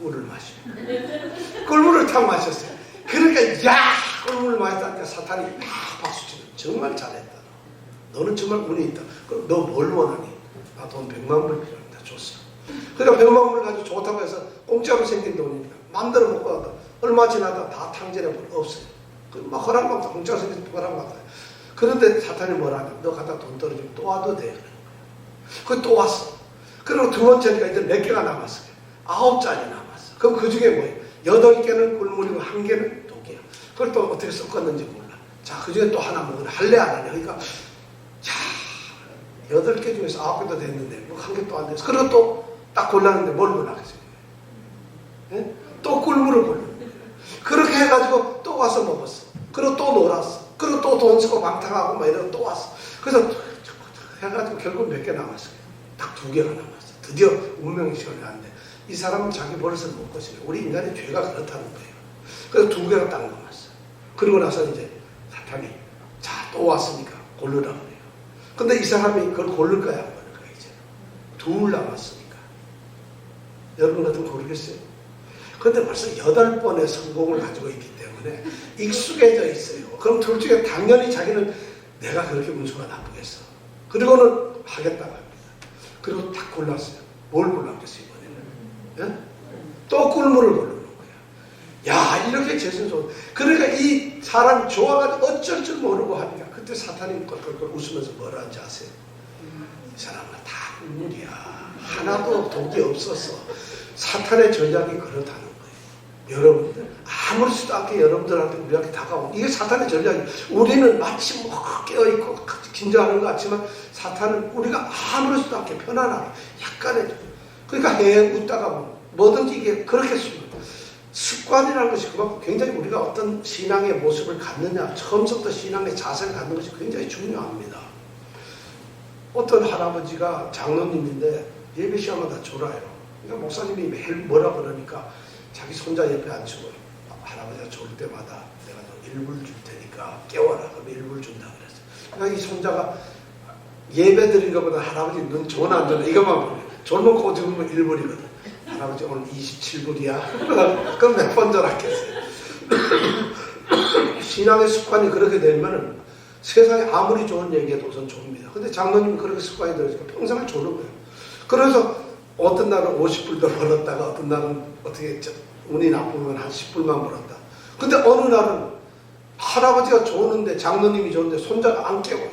꿀을 마시고 꿀물을 딱 마셨어요. 그러니까 야 꿀물을 마셨다니까 사탄이 막 박수치는 정말 잘했다. 너는 정말 운이 있다. 그럼 너 뭘 원하니? 나 돈 100만 불 필요합니다. 줬어. 그러니까 100만 불을 가지고 좋다고 해서 공짜로 생긴 돈이니까 마음대로 먹고 나다 얼마 지나다 다 탕진해버려. 없어요. 막 허락받다 공짜로 생긴 허락받다. 그런데 사탄이 뭐라냐? 너 갖다 돈 떨어지면 또 와도 돼. 그래 또 왔어. 그리고 두 번째니까 이제 몇 개가 남았어요. 9잔이 남았어. 그럼 그 중에 뭐예요? 8개는 꿀물이고 1개는 독이야. 그걸 또 어떻게 섞었는지 몰라. 자, 그 중에 또 하나 먹으래. 할래 안 하냐? 그러니까 자, 8개 중에서 9개도 됐는데 뭐 1개 또 안 됐어. 그리고 또 딱 골랐는데 뭘 골랐겠어요? 예? 또 꿀물을 골랐는 거예요. 그렇게 해가지고 또 와서 먹었어. 그리고 또 놀았어. 그리고 또 돈 쓰고 방탕하고 막 이러고 또 왔어. 그래서 해가지고 결국 몇 개 남았어요. 딱 2개가 남았어. 드디어 운명의 시간이 왔는데 이 사람은 자기 버릇을 못 고치네. 우리 인간의 죄가 그렇다는 거예요. 그래서 2개가 딱 남았어. 그리고 나서 이제 사탄이 자, 또 왔으니까 고르라 그래요. 근데 이 사람이 그걸 고를 거야 안 고를 거야 이제. 2 남았으니까. 여러분 같으면 고르겠어요? 근데 벌써 8번의 성공을 가지고 있기 때문에 익숙해져 있어요. 그럼 둘 중에 당연히 자기는 내가 그렇게 운수가 나쁘겠어. 그리고는 하겠다고 합니다. 그리고 딱 골랐어요. 뭘 골랐겠어요, 이번에는? 예? 또 꿀물을 고르는 거야. 야, 이렇게 재수 좋은. 그러니까 이 사람이 좋아가지고 어쩔 줄 모르고 하니까 그때 사탄이 꼴꼴꼴 웃으면서 뭐라 하는지 아세요? 이 사람은 다 꿀물이야. 하나도 독이 없었어. 사탄의 전략이 그렇다는 거예요. 여러분들 아무렇지도 않게 여러분들한테 우리한테 다가오고 이게 사탄의 전략이에요. 우리는 마치 뭐 깨어있고 긴장하는 것 같지만 사탄은 우리가 아무렇지도 않게 편안하게 약간의 그러니까 웃다가 뭐든지 이게 그렇게 쓰면 습관이라는 것이 그만큼 굉장히 우리가 어떤 신앙의 모습을 갖느냐, 처음부터 신앙의 자세를 갖는 것이 굉장히 중요합니다. 어떤 할아버지가 장로님인데 예배 시간마다 졸아요. 그러니까 목사님이 매일 뭐라 그러니까 자기 손자 옆에 앉히고 할아버지가 졸 때마다 내가 너 일부를 줄 테니까 깨워라. 그럼 일부를 준다 그랬어요. 그러니까 이 손자가 예배 드린 것보다 할아버지 눈 좋은 안 좋은 이것만 보면 졸면 꼬집으면 1불이거든. 할아버지 오늘 27불이야. 그럼 몇 번 절하겠어요. 신앙의 습관이 그렇게 되면 세상에 아무리 좋은 얘기해도 우선 줍니다. 근데 장로님은 그렇게 습관이 들어있으니까 평생을 주는 거예요. 그래서 어떤 날은 50불도 벌었다가 어떤 날은 어떻게 운이 나쁘면 한 10불만 벌었다. 근데 어느 날은 할아버지가 좋은데 장로님이 좋은데 손자가 안 깨워요.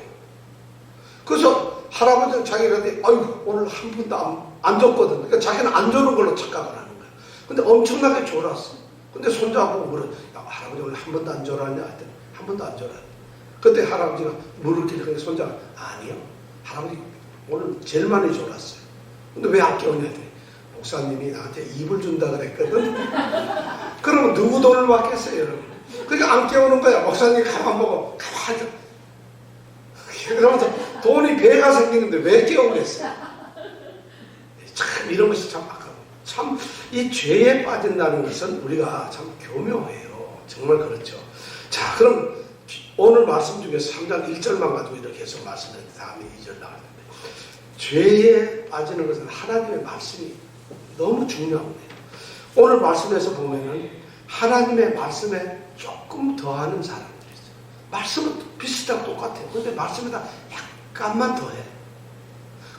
그래서 할아버지는 자기한테 아이고 오늘 한 푼도 안 줬거든. 그러니까 자기는 안 주는 걸로 착각을 하는 거야. 근데 엄청나게 졸았어. 근데 손자하고 물어. 야, 할아버지 오늘 한 번도 안 졸았냐? 했더니 한 번도 안 졸았네. 그때 할아버지가 물을 끼니까 손자가 아니요. 할아버지 오늘 제일 많이 졸았어요. 근데 왜 안 깨우냐 했더니 목사님이 나한테 입을 준다 그랬거든. 그러면 누구 돈을 받겠어요 여러분. 그러니까 안 깨우는 거야. 목사님이 가만 보고 가만히 그러면서 돈이 배가 생기는데 왜 깨우겠어요? 참 이런 것이 참 아까워. 참 이 죄에 빠진다는 것은 우리가 참 교묘해요. 정말 그렇죠. 자, 그럼 오늘 말씀 중에서 3장 1절만 가지고 이렇게 해서 말씀드렸는데 다음에 2절 나왔는데 죄에 빠지는 것은 하나님의 말씀이 너무 중요합니다. 오늘 말씀에서 보면은 하나님의 말씀에 조금 더하는 사람들이 있어요. 말씀은 비슷하고 똑같아요. 그런데 말씀에다 약간만 더해.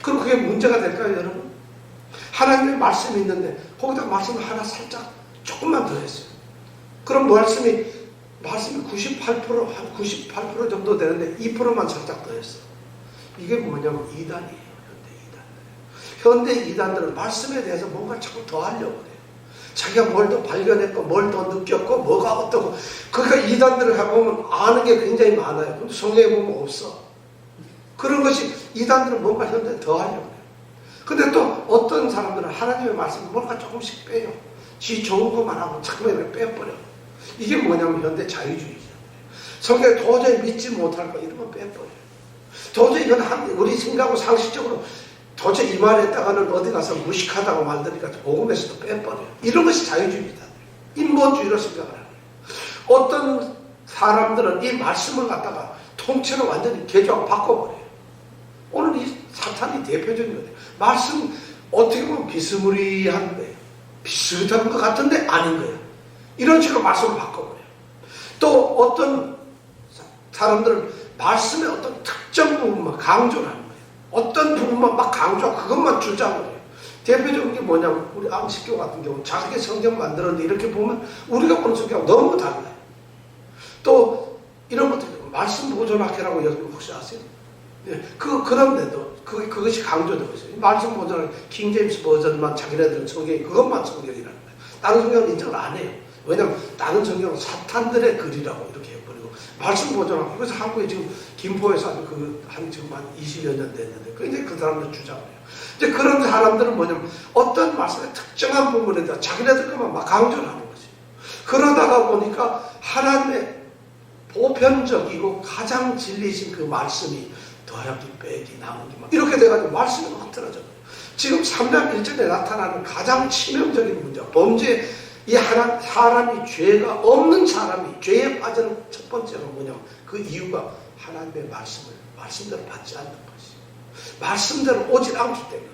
그럼 그게 문제가 될까요, 여러분? 하나님의 말씀이 있는데 거기다 말씀을 하나 살짝 조금만 더했어요. 그럼 말씀이 98%, 한 98% 정도 되는데 2%만 살짝 더했어요. 이게 뭐냐면 이단이에요. 현대 이단들은 말씀에 대해서 뭔가 자꾸 더 하려고 해요. 자기가 뭘 더 발견했고 뭘 더 느꼈고 뭐가 어떠고 그러니까 이단들을 해보면 아는 게 굉장히 많아요. 근데 성경에 보면 없어. 그런 것이 이단들은 뭔가 현대에 더 하려고 해요. 근데 또 어떤 사람들은 하나님의 말씀을 뭔가 조금씩 빼요. 지 좋은 것만 하고 자꾸만 빼버려. 이게 뭐냐면 현대 자유주의잖아요. 성경에 도저히 믿지 못할 거 이런 거 빼버려요. 도저히 이건 우리 생각하고 상식적으로 도저히 이 말했다가는 어디 가서 무식하다고 만드니까 복음에서도 빼버려요. 이런 것이 자유주의다. 인본주의로 생각을 하는 거예요. 어떤 사람들은 이 말씀을 갖다가 통째로 완전히 개조하고 바꿔버려요. 오늘 이 사탄이 대표적인 거예요. 말씀 어떻게 보면 비스무리한 거예요. 비슷한 것 같은데 아닌 거예요. 이런 식으로 말씀을 바꿔버려요. 또 어떤 사람들은 말씀의 어떤 특정 부분만 강조를 하는 거예요. 어떤 부분만 막 강조하고 그것만 주장을 해요. 대표적인 게 뭐냐면 우리 안식교 같은 경우 자기 성경 만들었는데 이렇게 보면 우리가 보는 성경하고 너무 달라요. 또 이런 것들 말씀 보존학회라고 여러분 혹시 아세요? 네, 그런데도 그것이 강조되고 있어요. 말씀 보존학회 킹제임스 버전만 자기네들은 성경이 그것만 성경이라는 거예요. 다른 성경은 인정을 안 해요. 왜냐하면 다른 성경은 사탄들의 글이라고 이렇게 해버리고 말씀 보존학회 그래서 한국에 지금 김포에서 지금 한 20여 년 됐는데 굉장히 그 사람들 주장을 해요. 이제 그런 사람들은 뭐냐면 어떤 말씀의 특정한 부분에 대해서 자기네들 것만 막 강조를 하는 거지. 그러다가 보니까 하나님의 보편적이고 가장 진리신 그 말씀이 더하기 빼기 나누기 막 이렇게 돼가지고 말씀이 막 틀어져요. 지금 3장 1절에 나타나는 가장 치명적인 문제 범죄 이 사람이 죄가 없는 사람이 죄에 빠지는 첫 번째가 뭐냐면 그 이유가 하나님의 말씀대로 받지 않는 것이 말씀대로 오지 않기 때문에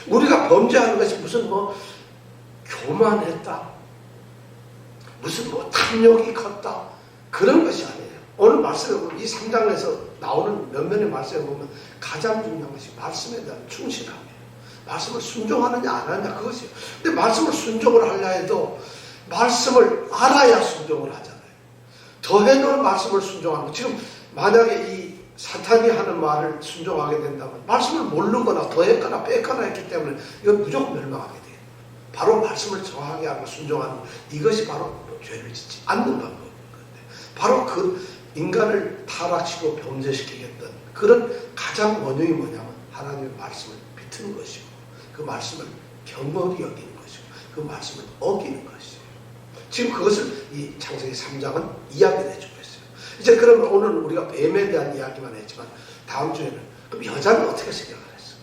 우리가 범죄하는 것이 무슨 교만했다 무슨 탐욕이 컸다 그런 것이 아니에요. 오늘 말씀에 보면 이 3장에서 나오는 몇몇의 말씀에 보면 가장 중요한 것이 말씀에 대한 충실함이에요. 말씀을 순종하느냐 안 하느냐 그것이에요. 근데 말씀을 순종을 하려 해도 말씀을 알아야 순종을 하잖아요. 더해놓은 말씀을 순종하는 거. 지금 만약에 이 사탄이 하는 말을 순종하게 된다면 말씀을 모르거나 더했거나 뺐거나 했기 때문에 이건 무조건 멸망하게 돼요. 바로 말씀을 정확하게 하고 순종하는 것. 이것이 바로 죄를 짓지 않는 방법인 건데 바로 그 인간을 타락시키고 범죄시키겠던 그런 가장 원흉이 뭐냐면 하나님의 말씀을 비트는 것이고 그 말씀을 경건히 여기는 것이고 그 말씀을 어기는 것이에요. 지금 그것을 이 창세기 3장은 이야기를 해주고 있어요. 이제 그러면 오늘 우리가 뱀에 대한 이야기만 했지만 다음 주에는 그럼 여자는 어떻게 생각을 했을까?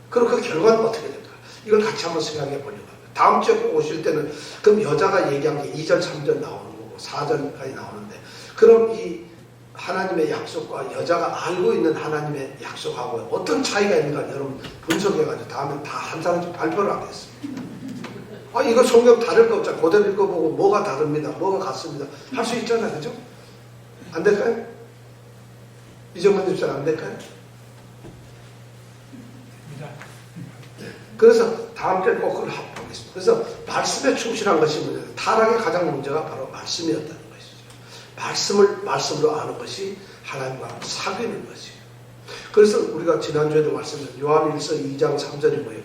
그럼 그 결과는 어떻게 될까? 이걸 같이 한번 생각해 보려고 합니다. 다음 주에 꼭 오실 때는 그럼 여자가 얘기한 게 2절, 3절 나오는 거고 4절까지 나오는데 그럼 이 하나님의 약속과 여자가 알고 있는 하나님의 약속하고 어떤 차이가 있는가 여러분 분석해가지고 다음에 다 한 사람씩 발표를 하겠습니다. 이거 성경 다를 거 없잖아. 그대로 읽어보고 뭐가 다릅니다. 뭐가 같습니다. 할 수 있잖아요. 그죠? 안 될까요? 이정만 집사님 안 될까요? 그래서 다음 주에 꼭 그걸 보겠습니다. 그래서 말씀에 충실한 것이 문제예요. 타락의 가장 문제가 바로 말씀이었다는 것이죠. 말씀으로 아는 것이 하나님과 사귀는 것이에요. 그래서 우리가 지난주에도 말씀드린 요한일서 2장 3절이 뭐예요?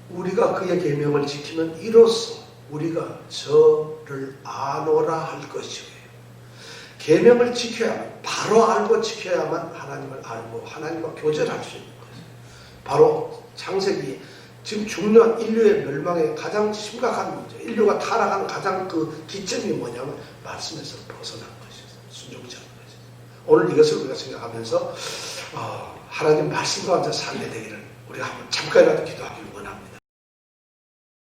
우리가 그의 계명을 지키면 이로써 우리가 저를 아노라 할 것이에요. 계명을 지켜야만, 바로 알고 지켜야만 하나님을 알고 하나님과 교제를 할 수 있는 거예요. 바로 창세기 지금 중요한 인류의 멸망의 가장 심각한 문제, 인류가 타락한 가장 그 기점이 뭐냐면 말씀에서 벗어난 것이었어요. 순종치 않은 것이었어요. 오늘 이것을 우리가 생각하면서 하나님 말씀 가운데 살게 되기를 우리가 한번 잠깐이라도 기도하기를 원합니다.